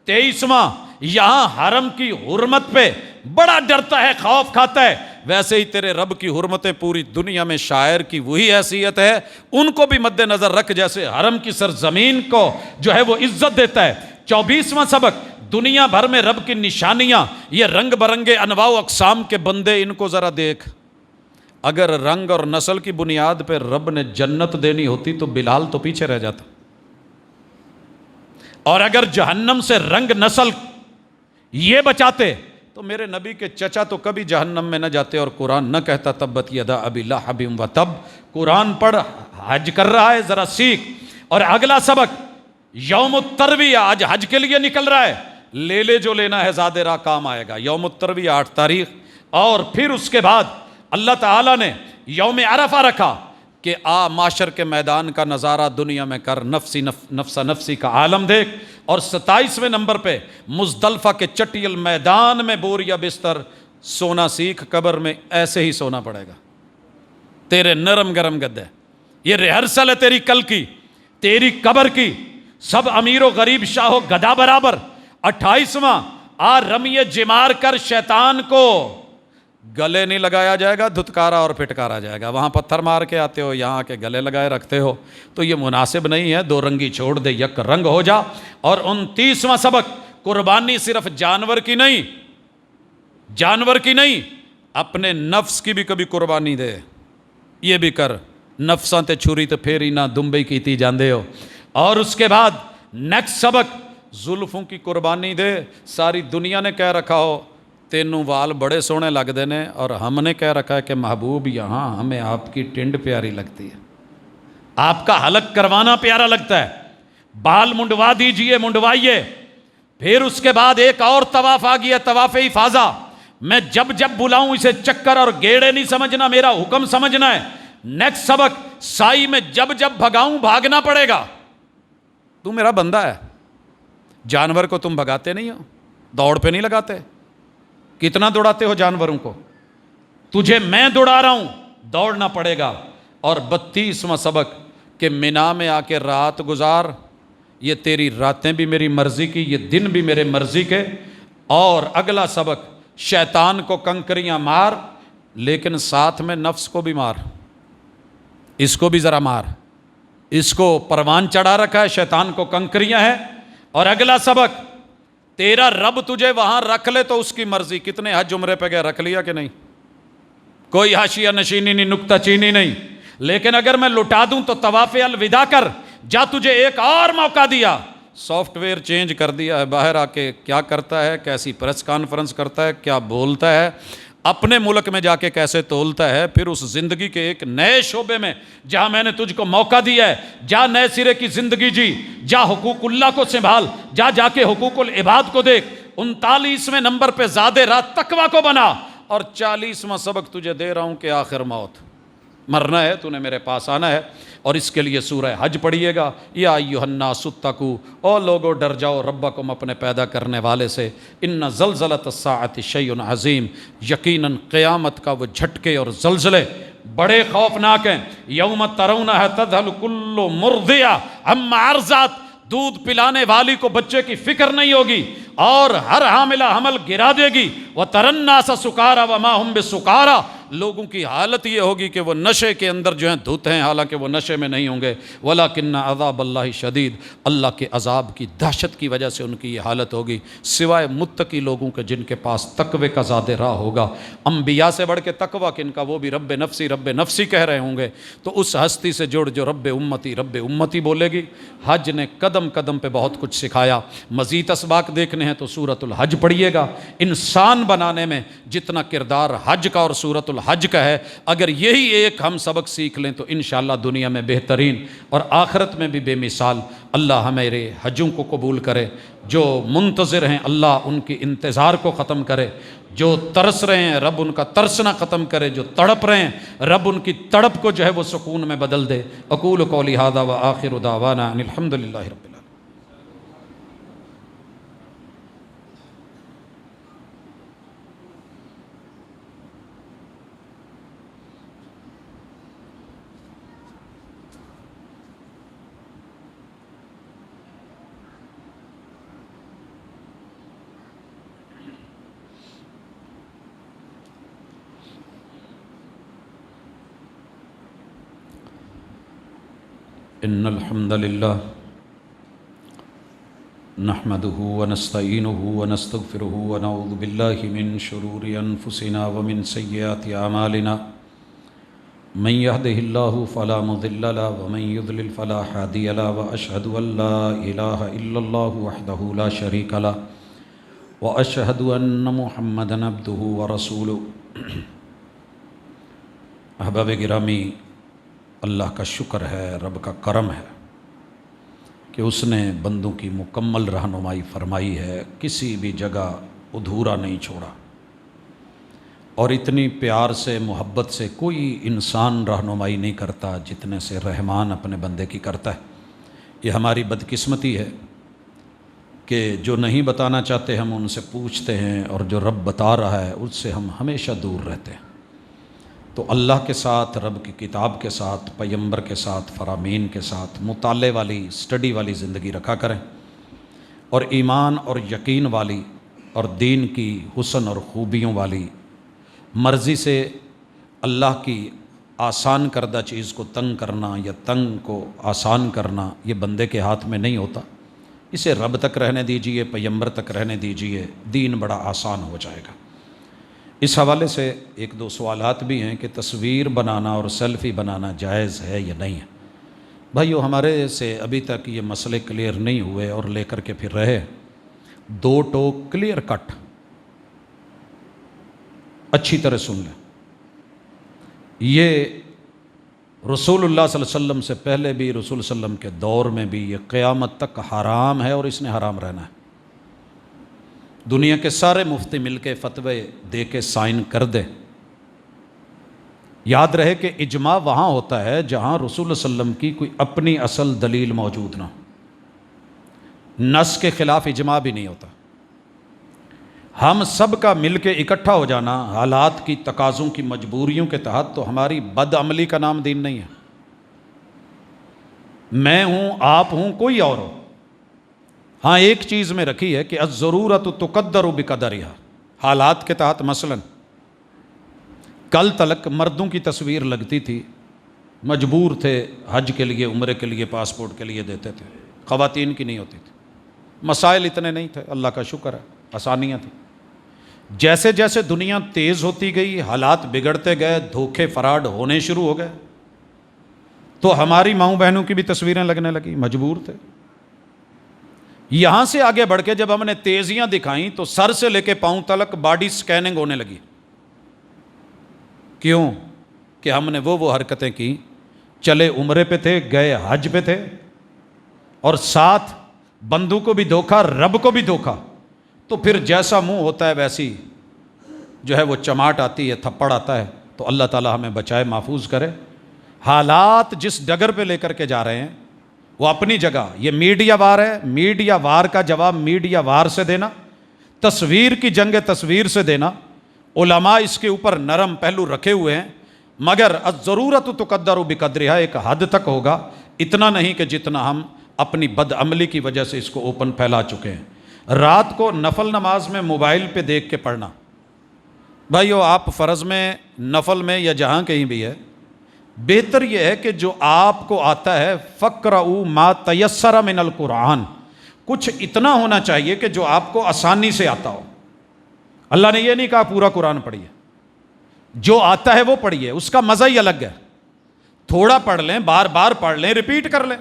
23واں یہاں حرم کی حرمت پہ بڑا ڈرتا ہے، خوف کھاتا ہے، ویسے ہی تیرے رب کی حرمتیں پوری دنیا میں شاعر کی وہی حیثیت ہے، ان کو بھی مد نظر رکھ جیسے حرم کی سرزمین کو جو ہے وہ عزت دیتا ہے۔ 24واں سبق، دنیا بھر میں رب کی نشانیاں، یہ رنگ برنگے انواع و اقسام کے بندے، ان کو ذرا دیکھ۔ اگر رنگ اور نسل کی بنیاد پہ رب نے جنت دینی ہوتی تو بلال تو پیچھے رہ جاتا، اور اگر جہنم سے رنگ نسل یہ بچاتے تو میرے نبی کے چچا تو کبھی جہنم میں نہ جاتے، اور قرآن نہ کہتا تبت یدا ابی لہب و تب۔ قرآن پڑھ، حج کر رہا ہے ذرا سیکھ۔ اور اگلا سبق یوم الترویہ، آج حج کے لیے نکل رہا ہے، لے لے جو لینا ہے زاد راہ کام آئے گا۔ یوم الترویہ 8 تاریخ، اور پھر اس کے بعد اللہ تعالیٰ نے یوم عرفہ رکھا کہ آ معاشر کے میدان کا نظارہ دنیا میں کر، نفسی نفسا نفسی کا عالم دیکھ۔ اور 27ویں نمبر پہ مزدلفہ کے چٹیل میدان میں بوریا بستر سونا سیکھ، قبر میں ایسے ہی سونا پڑے گا، تیرے نرم گرم گدے۔ یہ ریہرسل ہے تیری کل کی، تیری قبر کی۔ سب امیر و غریب شاہ و گدھا برابر۔ 28واں، آ رمی جمار کر، شیطان کو گلے نہیں لگایا جائے گا، دھتکارا اور پھٹکارا جائے گا۔ وہاں پتھر مار کے آتے ہو، یہاں کے گلے لگائے رکھتے ہو، تو یہ مناسب نہیں ہے۔ 2 رنگی چھوڑ دے، یک رنگ ہو جا۔ اور 29واں سبق، قربانی صرف جانور کی نہیں، جانور کی نہیں، اپنے نفس کی بھی کبھی قربانی دے، یہ بھی کر۔ نفساں تے چھری تے پھیری نہ دمبئی کیتی جاندے ہو۔ اور اس کے بعد نیکسٹ سبق، زلفوں کی قربانی دے۔ ساری دنیا نے کہہ رکھا ہو تینوں وال بڑے سونے لگ دینے، اور ہم نے کہہ رکھا ہے کہ محبوب یہاں ہمیں آپ کی ٹنڈ پیاری لگتی ہے، آپ کا حلق کروانا پیارا لگتا ہے، بال منڈوا دیجئے، منڈوائیے۔ پھر اس کے بعد ایک اور طواف آ گیا، طواف افاضہ۔ میں جب جب بلاؤں اسے چکر اور گیڑے نہیں سمجھنا، میرا حکم سمجھنا ہے۔ نیکسٹ سبق، سائی میں جب جب بھگاؤں بھاگنا پڑے گا، تو میرا بندہ ہے۔ جانور کو تم بھگاتے نہیں ہو، دوڑ پہ نہیں لگاتے، کتنا دوڑاتے ہو جانوروں کو، تجھے میں دوڑا رہا ہوں، دوڑنا پڑے گا۔ اور 32واں سبق کہ مینا میں آ کے رات گزار، یہ تیری راتیں بھی میری مرضی کی، یہ دن بھی میرے مرضی کے۔ اور اگلا سبق، شیطان کو کنکریاں مار، لیکن ساتھ میں نفس کو بھی مار، اس کو بھی ذرا مار، اس کو پروان چڑھا رکھا ہے، شیطان کو کنکریاں ہے۔ اور اگلا سبق، تیرا رب تجھے وہاں رکھ لے تو اس کی مرضی۔ کتنے حج عمرے پہ گئے، رکھ لیا کہ نہیں؟ کوئی حاشیہ نشینی نہیں، نکتہ چینی نہیں۔ لیکن اگر میں لٹا دوں تو طواف الوداع کر جا، تجھے ایک اور موقع دیا، سافٹ ویئر چینج کر دیا ہے، باہر آ کے کیا کرتا ہے، کیسی پریس کانفرنس کرتا ہے، کیا بولتا ہے، اپنے ملک میں جا کے کیسے تولتا ہے، پھر اس زندگی کے ایک نئے شعبے میں جہاں میں نے تجھ کو موقع دیا ہے، جا نئے سرے کی زندگی جی، جا حقوق اللہ کو سنبھال، جا کے حقوق العباد کو دیکھ۔ 39ویں نمبر پہ زاد راہ تقویٰ کو بنا۔ اور 40واں سبق تجھے دے رہا ہوں کہ آخر موت، مرنا ہے، تو نے میرے پاس آنا ہے، اور اس کے لیے سورہ حج پڑھیے گا۔ یا ایھا الناس اتقوا، او لوگو ڈر جاؤ ربکم، اپنے پیدا کرنے والے سے۔ ان زلزلۃ الساعۃ شیء عظیم، یقیناً قیامت کا وہ جھٹکے اور زلزلے بڑے خوفناک ہیں۔ یوم ترونھا تذہل کل مرضعہ عما ارضعت، دودھ پلانے والی کو بچے کی فکر نہیں ہوگی، اور ہر حاملہ حمل گرا دے گی۔ وَتَرَى النَّاسَ سُکَارَىٰ وَمَا هُم بِسُکَارَىٰ، لوگوں کی حالت یہ ہوگی کہ وہ نشے کے اندر جو ہیں دھت ہیں، حالانکہ وہ نشے میں نہیں ہوں گے۔ وَلَكِنَّ عَذَابَ اللَّهِ شَدِيدٌ، اللہ کے عذاب کی دہشت کی وجہ سے ان کی یہ حالت ہوگی، سوائے متقی لوگوں کے جن کے پاس تقوی کا زاد راہ ہوگا۔ انبیاء سے بڑھ کے تقوی کن کا، وہ بھی رب نفسی کہہ رہے ہوں گے، تو اس ہستی سے جڑ جو رب امتی بولے گی۔ حج نے قدم قدم پہ بہت کچھ سکھایا، مزید اسباق دیکھنے ہیں تو سورۃ الحج پڑھیے گا۔ انسان بنانے میں جتنا کردار حج کا اور سورۃ الحج کا ہے، اگر یہی ایک ہم سبق سیکھ لیں تو انشاءاللہ دنیا میں بہترین اور آخرت میں بھی بے مثال۔ اللہ ہمارے حجوں کو قبول کرے، جو منتظر ہیں اللہ ان کی انتظار کو ختم کرے، جو ترس رہے ہیں رب ان کا ترسنا ختم کرے، جو تڑپ رہے ہیں رب ان کی تڑپ کو جو ہے وہ سکون میں بدل دے۔ اقول قولی ھذا وآخر دعوانا ان الحمد للہ رب العالمین۔ إن الحمد لله نحمده ونستعينه ونستغفره ونعوذ بالله من شرور أنفسنا ومن سيئات أعمالنا من يهده الله فلا مضل له ومن يضلل فلا هادي له وأشهد أن لا إله إلا الله وحده لا شريك له وأشهد أن محمدا عبده ورسوله احباب گرامی، اللہ کا شکر ہے، رب کا کرم ہے کہ اس نے بندوں کی مکمل رہنمائی فرمائی ہے، کسی بھی جگہ ادھورا نہیں چھوڑا، اور اتنی پیار سے محبت سے کوئی انسان رہنمائی نہیں کرتا جتنے سے رحمان اپنے بندے کی کرتا ہے۔ یہ ہماری بدقسمتی ہے کہ جو نہیں بتانا چاہتے ہم ان سے پوچھتے ہیں، اور جو رب بتا رہا ہے اس سے ہم ہمیشہ دور رہتے ہیں۔ تو اللہ کے ساتھ، رب کی کتاب کے ساتھ، پیغمبر کے ساتھ، فرامین کے ساتھ مطالعے والی، اسٹڈی والی زندگی رکھا کریں، اور ایمان اور یقین والی اور دین کی حسن اور خوبیوں والی مرضی سے اللہ کی آسان کردہ چیز کو تنگ کرنا یا تنگ کو آسان کرنا یہ بندے کے ہاتھ میں نہیں ہوتا۔ اسے رب تک رہنے دیجئے، پیغمبر تک رہنے دیجئے، دین بڑا آسان ہو جائے گا۔ اس حوالے سے ایک دو سوالات بھی ہیں کہ تصویر بنانا اور سیلفی بنانا جائز ہے یا نہیں ہے۔ بھائیو، ہمارے سے ابھی تک یہ مسئلے کلیئر نہیں ہوئے اور لے کر کے پھر رہے۔ دو ٹوک کلیئر کٹ اچھی طرح سن لیں۔ یہ رسول اللہ صلی اللہ علیہ وسلم سے پہلے بھی، رسول صلی اللہ علیہ وسلم کے دور میں بھی یہ قیامت تک حرام ہے، اور اس نے حرام رہنا ہے۔ دنیا کے سارے مفتی مل کے فتوے دے کے سائن کر دیں۔ یاد رہے کہ اجماع وہاں ہوتا ہے جہاں رسول اللہ صلی اللہ علیہ وسلم کی کوئی اپنی اصل دلیل موجود نہ ہو۔ نص کے خلاف اجماع بھی نہیں ہوتا۔ ہم سب کا مل کے اکٹھا ہو جانا حالات کی تقاضوں کی مجبوریوں کے تحت تو ہماری بد عملی کا نام دین نہیں ہے۔ میں ہوں، آپ ہوں، کوئی اور ہو، ہاں ایک چیز میں رکھی ہے کہ الضرورت تقدر بقدرہا۔ حالات کے تحت مثلا کل تلک مردوں کی تصویر لگتی تھی، مجبور تھے، حج کے لیے، عمرے کے لیے، پاسپورٹ کے لیے دیتے تھے، خواتین کی نہیں ہوتی تھی۔ مسائل اتنے نہیں تھے، اللہ کا شکر ہے، آسانیاں تھیں۔ جیسے جیسے دنیا تیز ہوتی گئی، حالات بگڑتے گئے، دھوکے فراڈ ہونے شروع ہو گئے، تو ہماری ماؤں بہنوں کی بھی تصویریں لگنے لگی، مجبور تھے۔ یہاں سے آگے بڑھ کے جب ہم نے تیزیاں دکھائیں تو سر سے لے کے پاؤں تلک باڈی سکیننگ ہونے لگی۔ کیوں؟ کہ ہم نے وہ حرکتیں کی، چلے عمرے پہ تھے، گئے حج پہ تھے، اور ساتھ بندوں کو بھی دھوکا، رب کو بھی دھوکا، تو پھر جیسا منہ ہوتا ہے ویسی جو ہے وہ چماٹ آتی ہے، تھپڑ آتا ہے۔ تو اللہ تعالی ہمیں بچائے، محفوظ کرے۔ حالات جس ڈگر پہ لے کر کے جا رہے ہیں وہ اپنی جگہ، یہ میڈیا وار ہے، میڈیا وار کا جواب میڈیا وار سے دینا، تصویر کی جنگ تصویر سے دینا۔ علماء اس کے اوپر نرم پہلو رکھے ہوئے ہیں، مگر الضرورت تقدر بقدرہا، ایک حد تک ہوگا، اتنا نہیں کہ جتنا ہم اپنی بد عملی کی وجہ سے اس کو اوپن پھیلا چکے ہیں۔ رات کو نفل نماز میں موبائل پہ دیکھ کے پڑھنا، بھائیو آپ فرض میں، نفل میں، یا جہاں کہیں بھی ہے، بہتر یہ ہے کہ جو آپ کو آتا ہے فَقْرَؤُوا مَا تَيَسَّرَ مِنَ الْقُرْآنِ، کچھ اتنا ہونا چاہیے کہ جو آپ کو آسانی سے آتا ہو۔ اللہ نے یہ نہیں کہا پورا قرآن پڑھیے، جو آتا ہے وہ پڑھیے، اس کا مزہ ہی الگ ہے۔ تھوڑا پڑھ لیں، بار بار پڑھ لیں، ریپیٹ کر لیں۔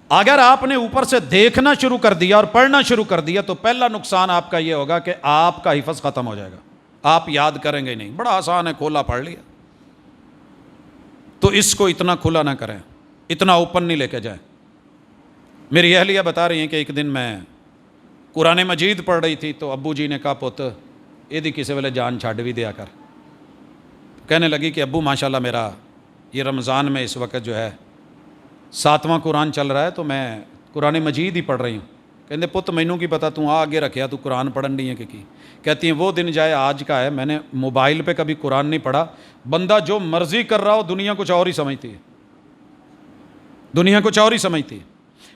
اگر آپ نے اوپر سے دیکھنا شروع کر دیا اور پڑھنا شروع کر دیا تو پہلا نقصان آپ کا یہ ہوگا کہ آپ کا حفظ ختم ہو جائے گا، آپ یاد کریں گے نہیں۔ بڑا آسان ہے، کھولا پڑھ لیا۔ تو اس کو اتنا کھلا نہ کریں، اتنا اوپن نہیں لے کے جائیں۔ میری اہلیہ بتا رہی ہیں کہ ایک دن میں قرآن مجید پڑھ رہی تھی تو ابو جی نے کہا پوت یہ کسی ویلے جان چھڈ بھی دیا کر۔ کہنے لگی کہ ابو ماشاءاللہ میرا یہ رمضان میں اس وقت جو ہے 7واں قرآن چل رہا ہے تو میں قرآن مجید ہی پڑھ رہی ہوں۔ کہتے پت مینوں کی پتا تو آگے رکھیا تو قرآن پڑھن نہیں ہے کہ کی۔ کہتی ہیں وہ دن جائے آج کا ہے، میں نے موبائل پہ کبھی قرآن نہیں پڑھا۔ بندہ جو مرضی کر رہا ہو، دنیا کچھ اور ہی سمجھتی ہے، دنیا کچھ اور ہی سمجھتی ہے۔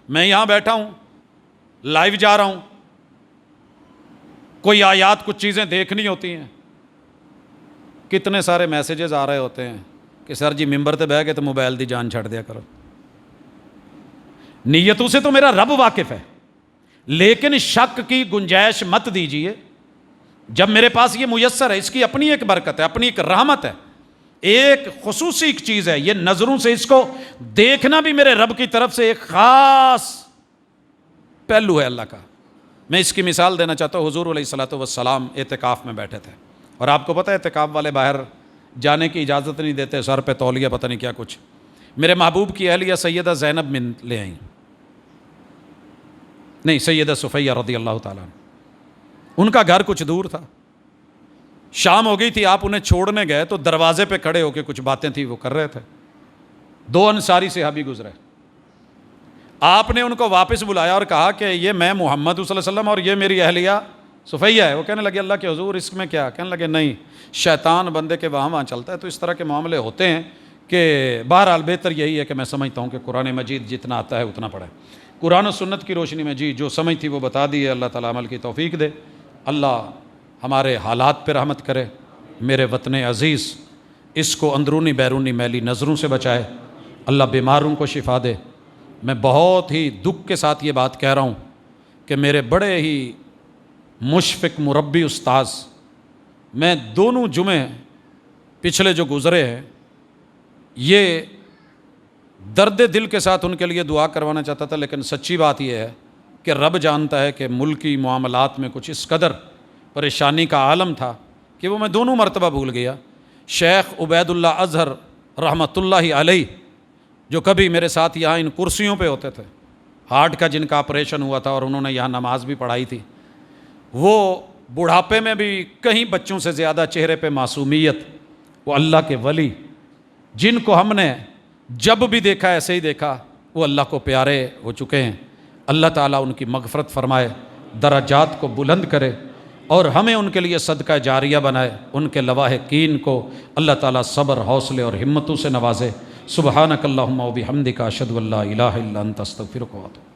میں یہاں بیٹھا ہوں، لائیو جا رہا ہوں، کوئی آیات کچھ چیزیں دیکھنی ہوتی ہیں، کتنے سارے میسیجز آ رہے ہوتے ہیں کہ سر جی ممبر تے بہ کے تو موبائل دی جان چھڑ دیا کرو۔ نیتوں سے تو میرا رب واقف ہے، لیکن شک کی گنجائش مت دیجئے۔ جب میرے پاس یہ میسر ہے، اس کی اپنی ایک برکت ہے، اپنی ایک رحمت ہے، ایک خصوصی ایک چیز ہے، یہ نظروں سے اس کو دیکھنا بھی میرے رب کی طرف سے ایک خاص پہلو ہے اللہ کا۔ میں اس کی مثال دینا چاہتا ہوں۔ حضور علیہ الصلوۃ والسلام اعتکاف میں بیٹھے تھے، اور آپ کو پتہ ہے اعتکاف والے باہر جانے کی اجازت نہیں دیتے، سر پہ تولیہ پتہ نہیں کیا کچھ۔ میرے محبوب کی اہلیہ سیدہ زینب من لے آئیں، نہیں سیدہ صفیہ رضی اللہ تعالیٰ عنہ، ان کا گھر کچھ دور تھا، شام ہو گئی تھی، آپ انہیں چھوڑنے گئے تو دروازے پہ کھڑے ہو کے کچھ باتیں تھیں وہ کر رہے تھے، دو انصاری صحابی گزرے، آپ نے ان کو واپس بلایا اور کہا کہ یہ میں محمد صلی اللہ علیہ وسلم اور یہ میری اہلیہ صفیہ ہے۔ وہ کہنے لگے اللہ کے حضور اس میں کیا؟ کہنے لگے نہیں، شیطان بندے کے وہاں چلتا ہے، تو اس طرح کے معاملے ہوتے ہیں کہ بہرحال بہتر یہی ہے کہ میں سمجھتا ہوں کہ قرآن مجید جتنا آتا ہے اتنا پڑھے۔ قرآن و سنت کی روشنی میں جو سمجھ تھی وہ بتا دی ہے، اللہ تعالیٰ عمل کی توفیق دے، اللہ ہمارے حالات پہ رحمت کرے، میرے وطن عزیز اس کو اندرونی بیرونی میلی نظروں سے بچائے، اللہ بیماروں کو شفا دے۔ میں بہت ہی دکھ کے ساتھ یہ بات کہہ رہا ہوں کہ میرے بڑے ہی مشفق مربی استاذ، میں دونوں جمعے پچھلے جو گزرے ہیں یہ درد دل کے ساتھ ان کے لیے دعا کروانا چاہتا تھا، لیکن سچی بات یہ ہے کہ رب جانتا ہے کہ ملکی معاملات میں کچھ اس قدر پریشانی کا عالم تھا کہ وہ میں دونوں مرتبہ بھول گیا۔ شیخ عبید اللہ اظہر رحمۃ اللہ علیہ جو کبھی میرے ساتھ یہاں ان کرسیوں پہ ہوتے تھے، ہارٹ کا جن کا آپریشن ہوا تھا اور انہوں نے یہاں نماز بھی پڑھائی تھی، وہ بڑھاپے میں بھی کہیں بچوں سے زیادہ چہرے پہ معصومیت، وہ اللہ کے ولی جن کو ہم نے جب بھی دیکھا ایسے ہی دیکھا، وہ اللہ کو پیارے ہو چکے ہیں۔ اللہ تعالیٰ ان کی مغفرت فرمائے، درجات کو بلند کرے، اور ہمیں ان کے لیے صدقہ جاریہ بنائے، ان کے لواحقین کو اللہ تعالیٰ صبر، حوصلے اور ہمتوں سے نوازے۔ سبحانک اللہم و بحمدک، اشہد ان لا الہ الا انت، استغفرک و اتوب۔